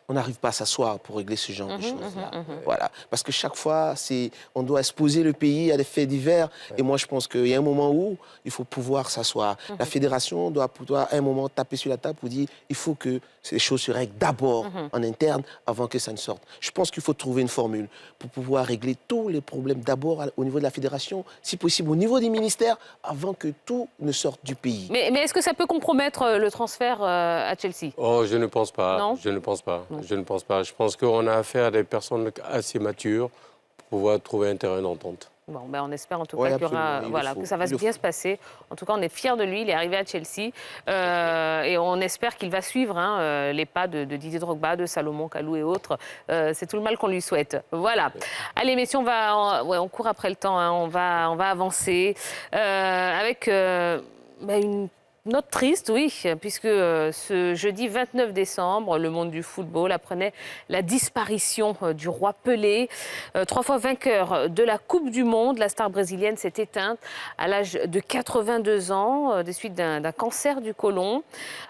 [SPEAKER 3] on n'arrive pas à s'asseoir pour régler ce genre de choses-là. Voilà. Parce que chaque fois, on doit exposer le pays à des faits divers. Et moi, je pense qu'il y a un moment où il faut pouvoir s'asseoir. La fédération doit à un moment taper sur la table pour dire il faut que ces choses se règlent d'abord en interne avant que ça ne sorte. Je pense qu'il faut trouver une formule pour pouvoir régler tous les problèmes d'abord au niveau de la fédération, si possible au niveau des ministères, avant que tout ne sorte du pays.
[SPEAKER 1] Mais est-ce que ça peut compromettre le transfert à Chelsea ?
[SPEAKER 4] Oh, je ne pense pas.
[SPEAKER 1] Non ?
[SPEAKER 4] Je ne pense pas. Je ne pense pas. Je pense qu'on a affaire à des personnes assez matures pour pouvoir trouver un terrain d'entente.
[SPEAKER 1] Bon, ben on espère en tout cas qu'il y aura, que ça va bien se passer. En tout cas, on est fiers de lui. Il est arrivé à Chelsea et on espère qu'il va suivre les pas de Didier Drogba, de Salomon Kalou et autres. C'est tout le mal qu'on lui souhaite. Voilà. Allez, messieurs, on court après le temps. Hein. On va avancer avec une note triste, oui, puisque ce jeudi 29 décembre, le monde du football apprenait la disparition du roi Pelé. 3 fois vainqueur de la Coupe du Monde, la star brésilienne s'est éteinte à l'âge de 82 ans, des suites d'un cancer du côlon.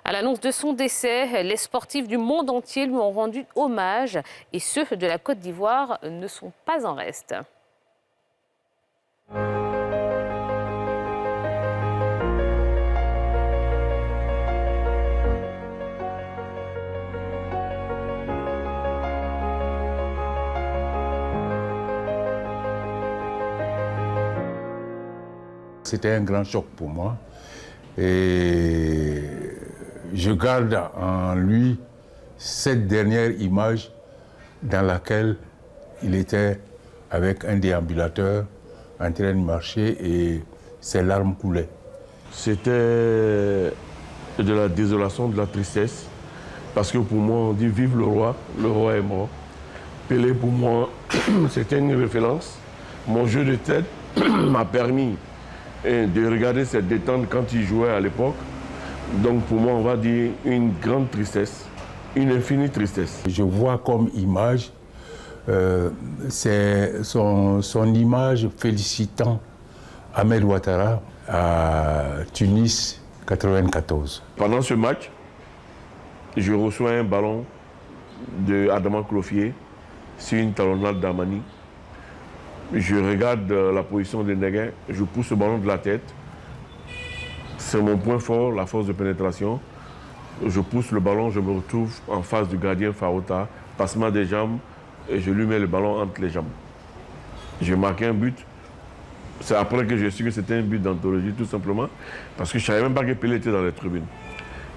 [SPEAKER 1] À l'annonce de son décès, les sportifs du monde entier lui ont rendu hommage et ceux de la Côte d'Ivoire ne sont pas en reste.
[SPEAKER 12] C'était un grand choc pour moi et je garde en lui cette dernière image dans laquelle il était avec un déambulateur en train de marcher et ses larmes coulaient.
[SPEAKER 7] C'était de la désolation, de la tristesse, parce que pour moi on dit vive le roi est mort. Pelé pour moi c'était une référence. Mon jeu de tête m'a permis de regarder cette détente quand il jouait à l'époque. Donc pour moi, on va dire une grande tristesse, une infinie tristesse.
[SPEAKER 12] Je vois comme image, c'est son image félicitant Ahmed Ouattara à Tunis 94.
[SPEAKER 7] Pendant ce match, je reçois un ballon de Adama Clofier sur une talonnade d'Amani. Je regarde la position de Neguin, je pousse le ballon de la tête. C'est mon point fort, la force de pénétration. Je pousse le ballon, je me retrouve en face du gardien Farota, passement des jambes, et je lui mets le ballon entre les jambes. J'ai marqué un but. C'est après que j'ai su que c'était un but d'anthologie, tout simplement, parce que je ne savais même pas que Pelé était dans les tribunes.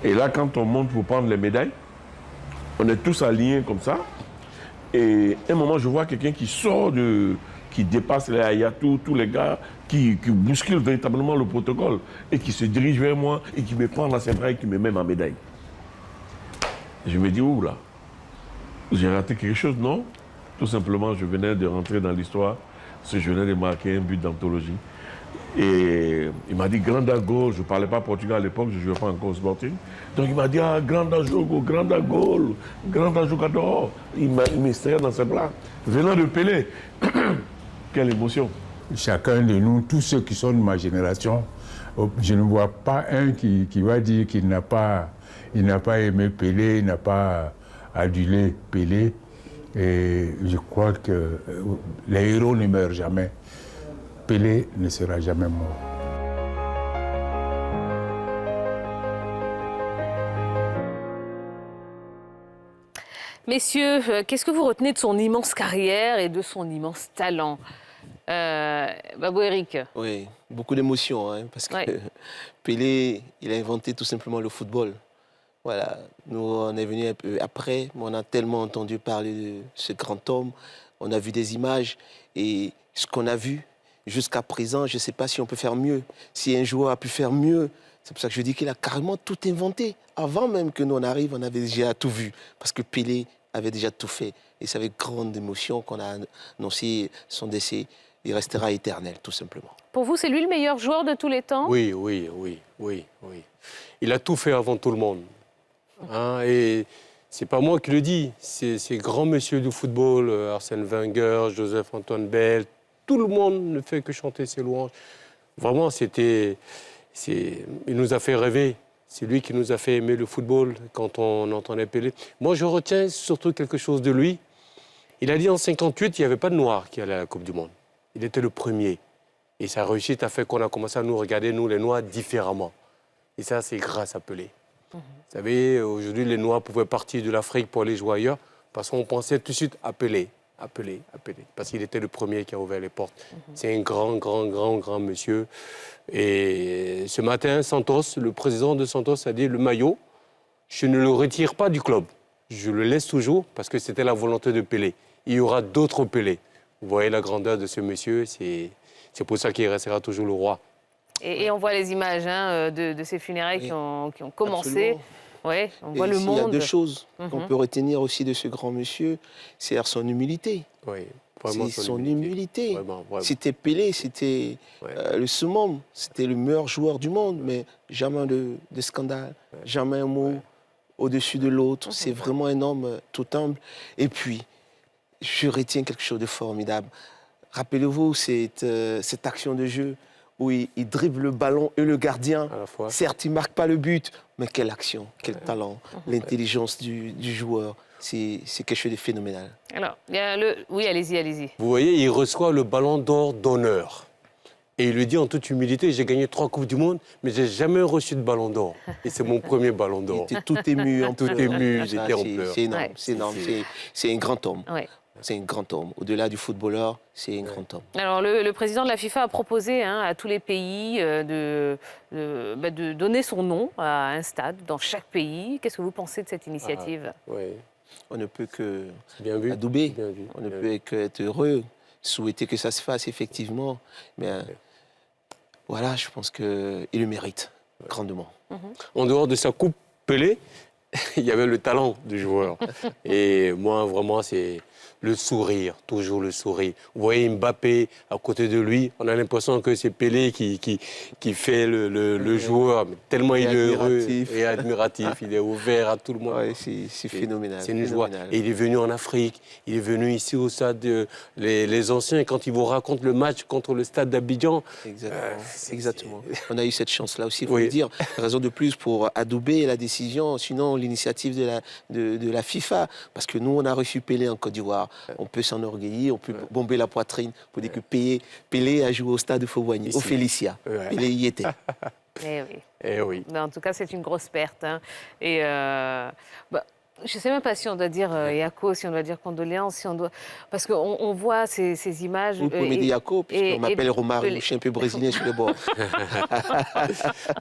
[SPEAKER 7] Et là, quand on monte pour prendre les médailles, on est tous alignés comme ça. Et à un moment, je vois quelqu'un qui sort qui dépasse les Ayatou, tous les gars, qui bousculent véritablement le protocole et qui se dirige vers moi et qui me prend dans ses bras et qui me met ma médaille. Je me dis, ouh là, j'ai raté quelque chose, non? Tout simplement, je venais de rentrer dans l'histoire, parce que je venais de marquer un but d'anthologie. Et il m'a dit, Granda Gol, je ne parlais pas portugais à l'époque, je ne jouais pas encore au Sporting. Donc il m'a dit, ah, Granda Jogo, Granda Gol, Granda Jogador. Il m'extrait dans ses bras. Venant de Pelé, quelle émotion.
[SPEAKER 12] Chacun de nous, tous ceux qui sont de ma génération, je ne vois pas un qui va dire qu'il n'a pas aimé Pelé, il n'a pas adulé Pelé. Et je crois que les héros ne meurent jamais. Pelé ne sera jamais mort.
[SPEAKER 1] Messieurs, qu'est-ce que vous retenez de son immense carrière et de son immense talent ? Babou Eric.
[SPEAKER 3] Oui, beaucoup d'émotions, hein, parce que Pelé, il a inventé tout simplement le football. Voilà, nous, on est venu un peu après, mais on a tellement entendu parler de ce grand homme, on a vu des images, et ce qu'on a vu jusqu'à présent, je ne sais pas si on peut faire mieux, si un joueur a pu faire mieux. C'est pour ça que je dis qu'il a carrément tout inventé. Avant même que nous on arrive, on avait déjà tout vu, parce que Pelé avait déjà tout fait. Et c'est avec grande émotion qu'on a annoncé son décès. Il restera éternel, tout simplement.
[SPEAKER 1] Pour vous, c'est lui le meilleur joueur de tous les temps?
[SPEAKER 4] Oui. Il a tout fait avant tout le monde. Hein, et c'est pas moi qui le dis, c'est ces grands messieurs du football, Arsène Wenger, Joseph-Antoine Bell, tout le monde ne fait que chanter ses louanges. Vraiment, il nous a fait rêver. C'est lui qui nous a fait aimer le football quand on entendait Pelé. Moi, je retiens surtout quelque chose de lui. Il a dit en 58, il n'y avait pas de Noirs qui allaient à la Coupe du Monde. Il était le premier. Et sa réussite a fait qu'on a commencé à nous regarder, nous, les Noirs, différemment. Et ça, c'est grâce à Pelé. Vous savez, aujourd'hui, les Noirs pouvaient partir de l'Afrique pour aller jouer ailleurs parce qu'on pensait tout de suite à Pelé. Parce qu'il était le premier qui a ouvert les portes. C'est un grand monsieur. Et ce matin, Santos, le président de Santos, a dit le maillot, je ne le retire pas du club. Je le laisse toujours parce que c'était la volonté de Pelé. Il y aura d'autres Pelé. Vous voyez la grandeur de ce monsieur, c'est pour ça qu'il restera toujours le roi.
[SPEAKER 1] Et on voit les images de ces funérailles qui ont commencé. Ouais, on voit le monde.
[SPEAKER 3] Il y a deux choses qu'on peut retenir aussi de ce grand monsieur, c'est son humilité.
[SPEAKER 4] Oui, vraiment
[SPEAKER 3] son humilité.
[SPEAKER 4] Vraiment.
[SPEAKER 3] C'était Pelé, c'était le summum, c'était le meilleur joueur du monde, mais jamais de scandale, jamais un mot au-dessus de l'autre. C'est vraiment un homme tout humble. Et puis, je retiens quelque chose de formidable. Rappelez-vous cette action de jeu où il dribble le ballon et le gardien. À la fois. Certes, il ne marque pas le but, mais quelle action, quel talent, l'intelligence du joueur. C'est quelque chose de phénoménal.
[SPEAKER 1] Alors, il y a oui, allez-y.
[SPEAKER 4] Vous voyez, il reçoit le ballon d'or d'honneur. Et il lui dit en toute humilité, j'ai gagné 3 Coupes du Monde, mais je n'ai jamais reçu de ballon d'or. Et c'est mon premier ballon d'or.
[SPEAKER 3] Il était tout ému.
[SPEAKER 4] J'étais en pleurs.
[SPEAKER 3] C'est énorme, c'est un grand homme. Ouais. C'est un grand homme. Au-delà du footballeur, c'est un grand homme.
[SPEAKER 1] Alors, le président de la FIFA a proposé à tous les pays de donner son nom à un stade dans chaque pays. Qu'est-ce que vous pensez de cette initiative?
[SPEAKER 3] On ne peut que adouber, on ne peut qu'être heureux, souhaiter que ça se fasse effectivement. Mais voilà, je pense qu'il le mérite grandement.
[SPEAKER 4] En dehors de sa coupe Pelé, il y avait le talent du joueur. Et moi, vraiment, c'est le sourire, toujours le sourire. Vous voyez Mbappé à côté de lui, on a l'impression que c'est Pelé qui fait le joueur. Tellement il est heureux et admiratif, il est ouvert à tout le monde.
[SPEAKER 3] Ouais, c'est phénoménal.
[SPEAKER 4] C'est une joie. Et il est venu en Afrique, il est venu ici au stade, les anciens, quand ils vous racontent le match contre le stade d'Abidjan.
[SPEAKER 3] Exactement. On a eu cette chance-là aussi, il faut le dire. Raison de plus pour adouber la décision, sinon l'initiative de la FIFA. Parce que nous, on a reçu Pelé en Côte d'Ivoire. On peut s'enorgueillir, on peut bomber la poitrine pour dire que Pelé a joué au stade de Fauboigny, au Félicia. Pelé y était.
[SPEAKER 1] Eh oui. Mais en tout cas, c'est une grosse perte. Et je ne sais même pas si on doit dire Yako, si on doit dire condoléances, si on doit... parce qu'on voit ces images.
[SPEAKER 3] Vous pouvez me dire Yako, puisqu'on m'appelle Romario, je suis un peu brésilien sur le bord.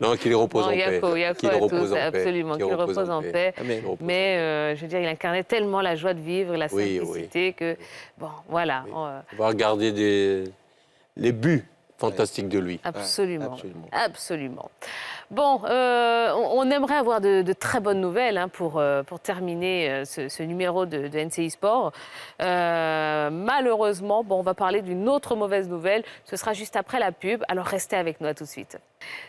[SPEAKER 4] Non, qu'il repose en paix.
[SPEAKER 1] Qu'il repose en paix. Absolument, qu'il repose en paix. Mais je veux dire, il incarnait tellement la joie de vivre, la simplicité que, bon, voilà.
[SPEAKER 4] On va regarder les buts fantastiques de lui.
[SPEAKER 1] Absolument. Bon, on aimerait avoir de très bonnes nouvelles pour terminer ce numéro de NCI Sport. Malheureusement, on va parler d'une autre mauvaise nouvelle. Ce sera juste après la pub, alors restez avec nous, à tout de suite.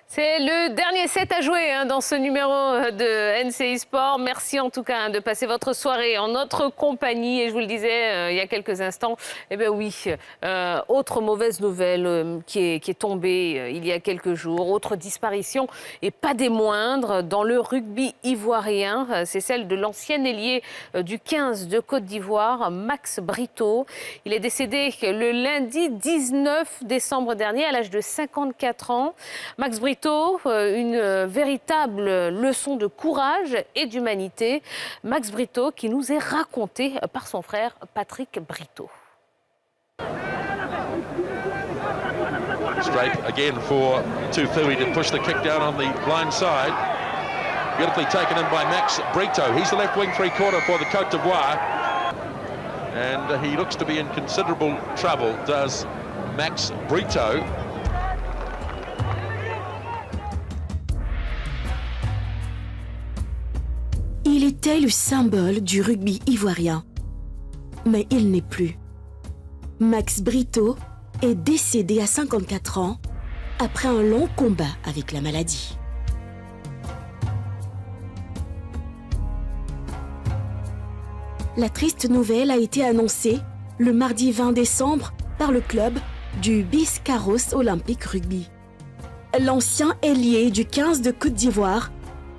[SPEAKER 1] C'est le dernier set à jouer dans ce numéro de NCI Sport. Merci en tout cas de passer votre soirée en notre compagnie. Et je vous le disais il y a quelques instants, autre mauvaise nouvelle qui est tombée il y a quelques jours, autre disparition et pas des moindres dans le rugby ivoirien. C'est celle de l'ancien ailier du 15 de Côte d'Ivoire, Max Brito. Il est décédé le lundi 19 décembre dernier à l'âge de 54 ans. Max Brito, une véritable leçon de courage et d'humanité. Max Brito qui nous est raconté par son frère Patrick Brito.
[SPEAKER 13] Straight again for Tufui to push the kick down on the blind side. Beautifully taken in by Max Brito. He's the left wing three-quarter for the Côte d'Ivoire. And he looks to be in considerable trouble, does Max Brito.
[SPEAKER 2] Il était le symbole du rugby ivoirien. Mais il n'est plus. Max Brito est décédé à 54 ans après un long combat avec la maladie. La triste nouvelle a été annoncée le mardi 20 décembre par le club du Biscarrosse Olympique Rugby. L'ancien ailier du 15 de Côte d'Ivoire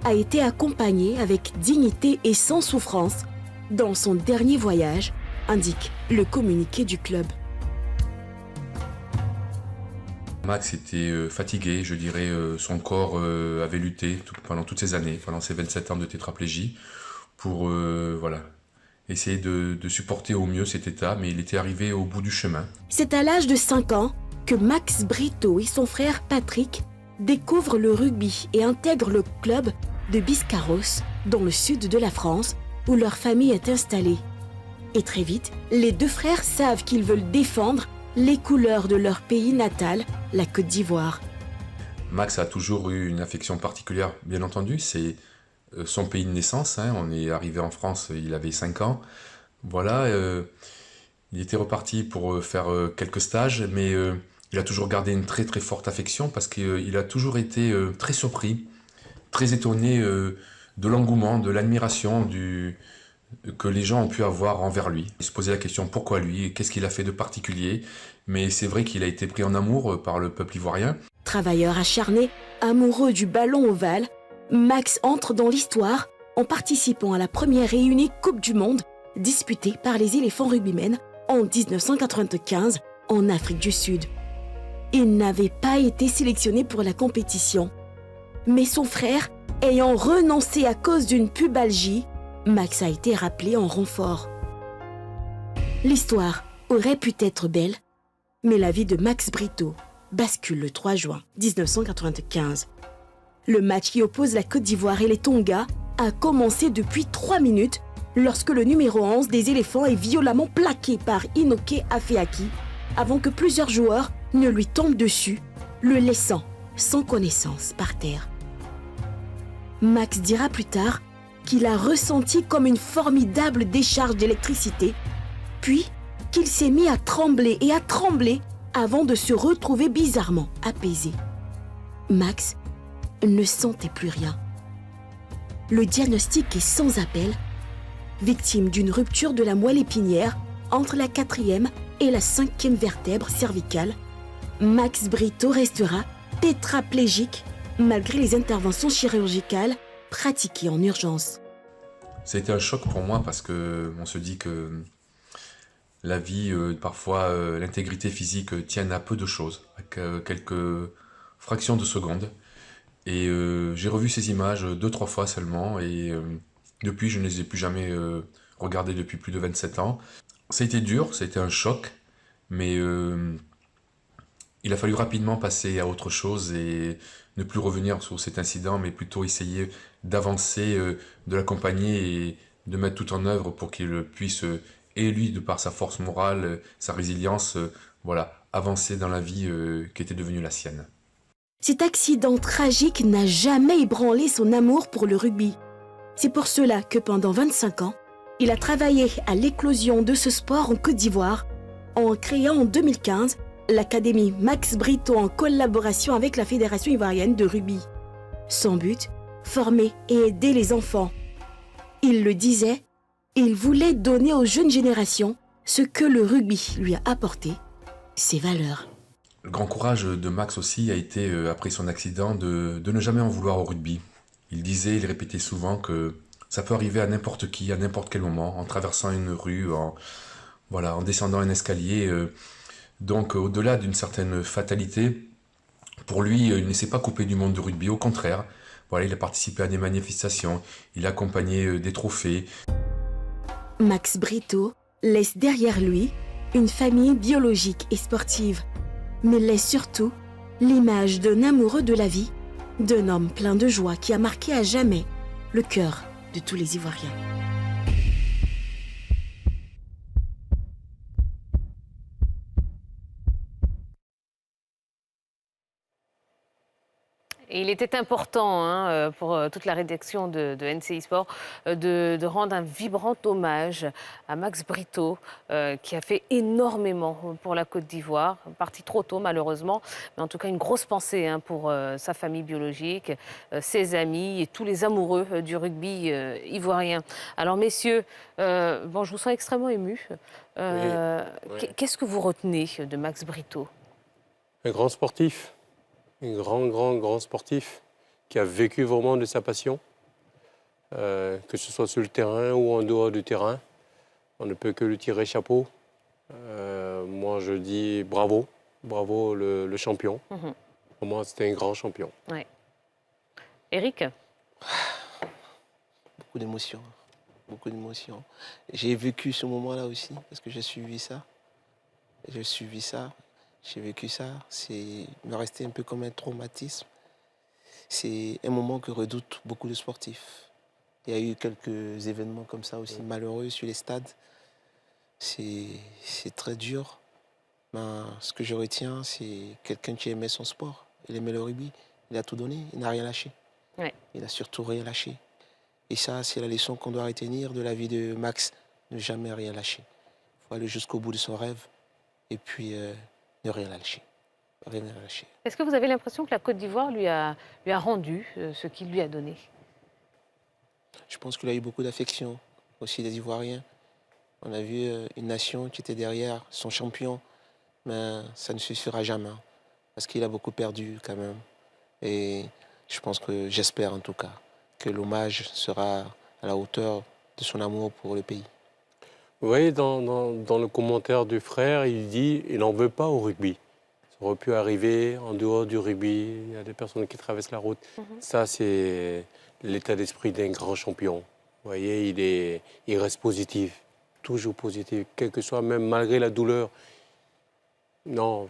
[SPEAKER 2] a été accompagné avec dignité et sans souffrance dans son dernier voyage, indique le communiqué du club.
[SPEAKER 14] Max était fatigué, je dirais, son corps avait lutté pendant toutes ces années, pendant ces 27 ans de tétraplégie, pour essayer de supporter au mieux cet état, mais il était arrivé au bout du chemin.
[SPEAKER 2] C'est à l'âge de 5 ans que Max Brito et son frère Patrick découvrent le rugby et intègrent le club de Biscarrosse, dans le sud de la France, où leur famille est installée. Et très vite, les deux frères savent qu'ils veulent défendre les couleurs de leur pays natal, la Côte d'Ivoire.
[SPEAKER 14] Max a toujours eu une affection particulière, bien entendu, c'est son pays de naissance. On est arrivé en France, il avait 5 ans. Voilà, il était reparti pour faire quelques stages, mais il a toujours gardé une très très forte affection parce qu'il a toujours été très surpris, très étonné de l'engouement, de l'admiration que les gens ont pu avoir envers lui. Il se posait la question pourquoi lui, qu'est-ce qu'il a fait de particulier, mais c'est vrai qu'il a été pris en amour par le peuple ivoirien.
[SPEAKER 2] Travailleur acharné, amoureux du ballon ovale, Max entre dans l'histoire en participant à la première et unique Coupe du Monde disputée par les éléphants rugbymen en 1995 en Afrique du Sud. Il n'avait pas été sélectionné pour la compétition. Mais son frère, ayant renoncé à cause d'une pubalgie, Max a été rappelé en renfort. L'histoire aurait pu être belle, mais la vie de Max Brito bascule le 3 juin 1995. Le match qui oppose la Côte d'Ivoire et les Tonga a commencé depuis 3 minutes lorsque le numéro 11 des éléphants est violemment plaqué par Inoke Afeaki avant que plusieurs joueurs ne lui tombent dessus, le laissant sans connaissance par terre. Max dira plus tard qu'il a ressenti comme une formidable décharge d'électricité, puis qu'il s'est mis à trembler avant de se retrouver bizarrement apaisé. Max ne sentait plus rien. Le diagnostic est sans appel. Victime d'une rupture de la moelle épinière entre la 4e et la 5e vertèbre cervicale, Max Brito restera tétraplégique malgré les interventions chirurgicales pratiquées en urgence.
[SPEAKER 14] Ça a été un choc pour moi parce qu'on se dit que la vie, parfois l'intégrité physique tiennent à peu de choses, à quelques fractions de secondes. Et j'ai revu ces images 2-3 fois seulement et depuis je ne les ai plus jamais regardées depuis plus de 27 ans. Ça a été dur, ça a été un choc, mais il a fallu rapidement passer à autre chose et ne plus revenir sur cet incident, mais plutôt essayer d'avancer, de l'accompagner et de mettre tout en œuvre pour qu'il puisse, et lui, de par sa force morale, sa résilience, avancer dans la vie qui était devenue la sienne.
[SPEAKER 2] Cet accident tragique n'a jamais ébranlé son amour pour le rugby. C'est pour cela que pendant 25 ans, il a travaillé à l'éclosion de ce sport en Côte d'Ivoire en créant en 2015 l'Académie Max Brito en collaboration avec la Fédération ivoirienne de rugby. Son but, former et aider les enfants. Il le disait, il voulait donner aux jeunes générations ce que le rugby lui a apporté, ses valeurs.
[SPEAKER 14] Le grand courage de Max aussi a été, après son accident, de ne jamais en vouloir au rugby. Il répétait souvent que ça peut arriver à n'importe qui, à n'importe quel moment, en traversant une rue, en descendant un escalier. Donc au-delà d'une certaine fatalité, pour lui, il ne s'est pas coupé du monde du rugby, au contraire. Il a participé à des manifestations, il a accompagné des trophées.
[SPEAKER 2] Max Brito laisse derrière lui une famille biologique et sportive, mais laisse surtout l'image d'un amoureux de la vie, d'un homme plein de joie qui a marqué à jamais le cœur de tous les Ivoiriens.
[SPEAKER 1] Et il était important pour toute la rédaction de NCI Sport de rendre un vibrant hommage à Max Brito, qui a fait énormément pour la Côte d'Ivoire, parti trop tôt malheureusement, mais en tout cas une grosse pensée pour sa famille biologique, ses amis et tous les amoureux du rugby ivoirien. Alors messieurs, je vous sens extrêmement émus.
[SPEAKER 4] Oui.
[SPEAKER 1] Qu'est-ce que vous retenez de Max Brito?
[SPEAKER 4] Un grand sportif. Un grand sportif qui a vécu vraiment de sa passion, que ce soit sur le terrain ou en dehors du terrain. On ne peut que lui tirer chapeau. Moi, je dis bravo, bravo le champion. Pour moi, c'était un grand champion.
[SPEAKER 1] Ouais. Eric?
[SPEAKER 3] Beaucoup d'émotions, beaucoup d'émotions. J'ai vécu ce moment-là aussi, parce que j'ai suivi ça. J'ai vécu ça, il me restait un peu comme un traumatisme. C'est un moment que redoutent beaucoup de sportifs. Il y a eu quelques événements comme ça aussi malheureux sur les stades. C'est très dur. Mais ce que je retiens, c'est quelqu'un qui aimait son sport. Il aimait le rugby. Il a tout donné, il n'a rien lâché.
[SPEAKER 1] Ouais.
[SPEAKER 3] Il n'a surtout rien lâché. Et ça, c'est la leçon qu'on doit retenir de la vie de Max. Ne jamais rien lâcher. Il faut aller jusqu'au bout de son rêve. Et puis... ne rien lâcher. Rien lâcher.
[SPEAKER 1] Est-ce que vous avez l'impression que la Côte d'Ivoire lui a rendu ce qu'il lui a donné?
[SPEAKER 3] Je pense qu'il a eu beaucoup d'affection, aussi des Ivoiriens. On a vu une nation qui était derrière son champion, mais ça ne suffira jamais, parce qu'il a beaucoup perdu quand même. Et je pense que, j'espère en tout cas, que l'hommage sera à la hauteur de son amour pour le pays.
[SPEAKER 4] Vous voyez, dans le commentaire du frère, il dit qu'il n'en veut pas au rugby. Ça aurait pu arriver en dehors du rugby, il y a des personnes qui traversent la route. Ça, c'est l'état d'esprit d'un grand champion. Vous voyez, il reste positif, toujours positif, quel que soit, même malgré la douleur. Non,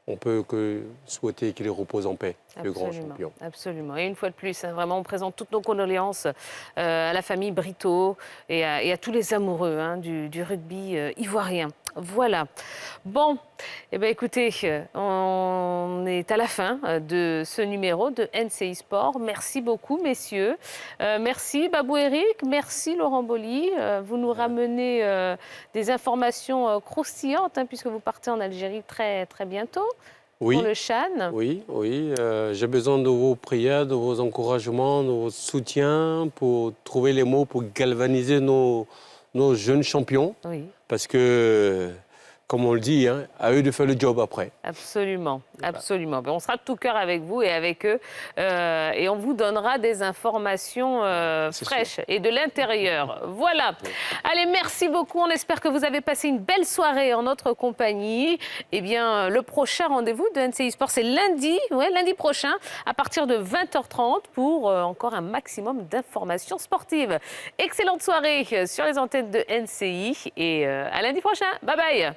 [SPEAKER 4] on peut que souhaiter qu'il repose en paix, le grand champion.
[SPEAKER 1] Absolument. Et une fois de plus, vraiment, on présente toutes nos condoléances à la famille Brito et à tous les amoureux du rugby ivoirien. Voilà. Bon, eh bien, écoutez, on est à la fin de ce numéro de NCI Sport. Merci beaucoup, messieurs. Merci, Babou Eric. Merci, Laurent Boli. Vous nous ramenez des informations croustillantes, puisque vous partez en Algérie très, très bientôt.
[SPEAKER 4] Oui,
[SPEAKER 1] pour le CHAN.
[SPEAKER 4] Oui. J'ai besoin de vos prières, de vos encouragements, de vos soutiens pour trouver les mots pour galvaniser nos jeunes champions.
[SPEAKER 1] Oui.
[SPEAKER 4] Parce que, comme on le dit, à eux de faire le job après.
[SPEAKER 1] Absolument, absolument. On sera de tout cœur avec vous et avec eux. Et on vous donnera des informations fraîches et de l'intérieur. Voilà. Allez, merci beaucoup. On espère que vous avez passé une belle soirée en notre compagnie. Eh bien, le prochain rendez-vous de NCI Sport, c'est lundi prochain, à partir de 20h30 pour encore un maximum d'informations sportives. Excellente soirée sur les antennes de NCI et à lundi prochain. Bye bye.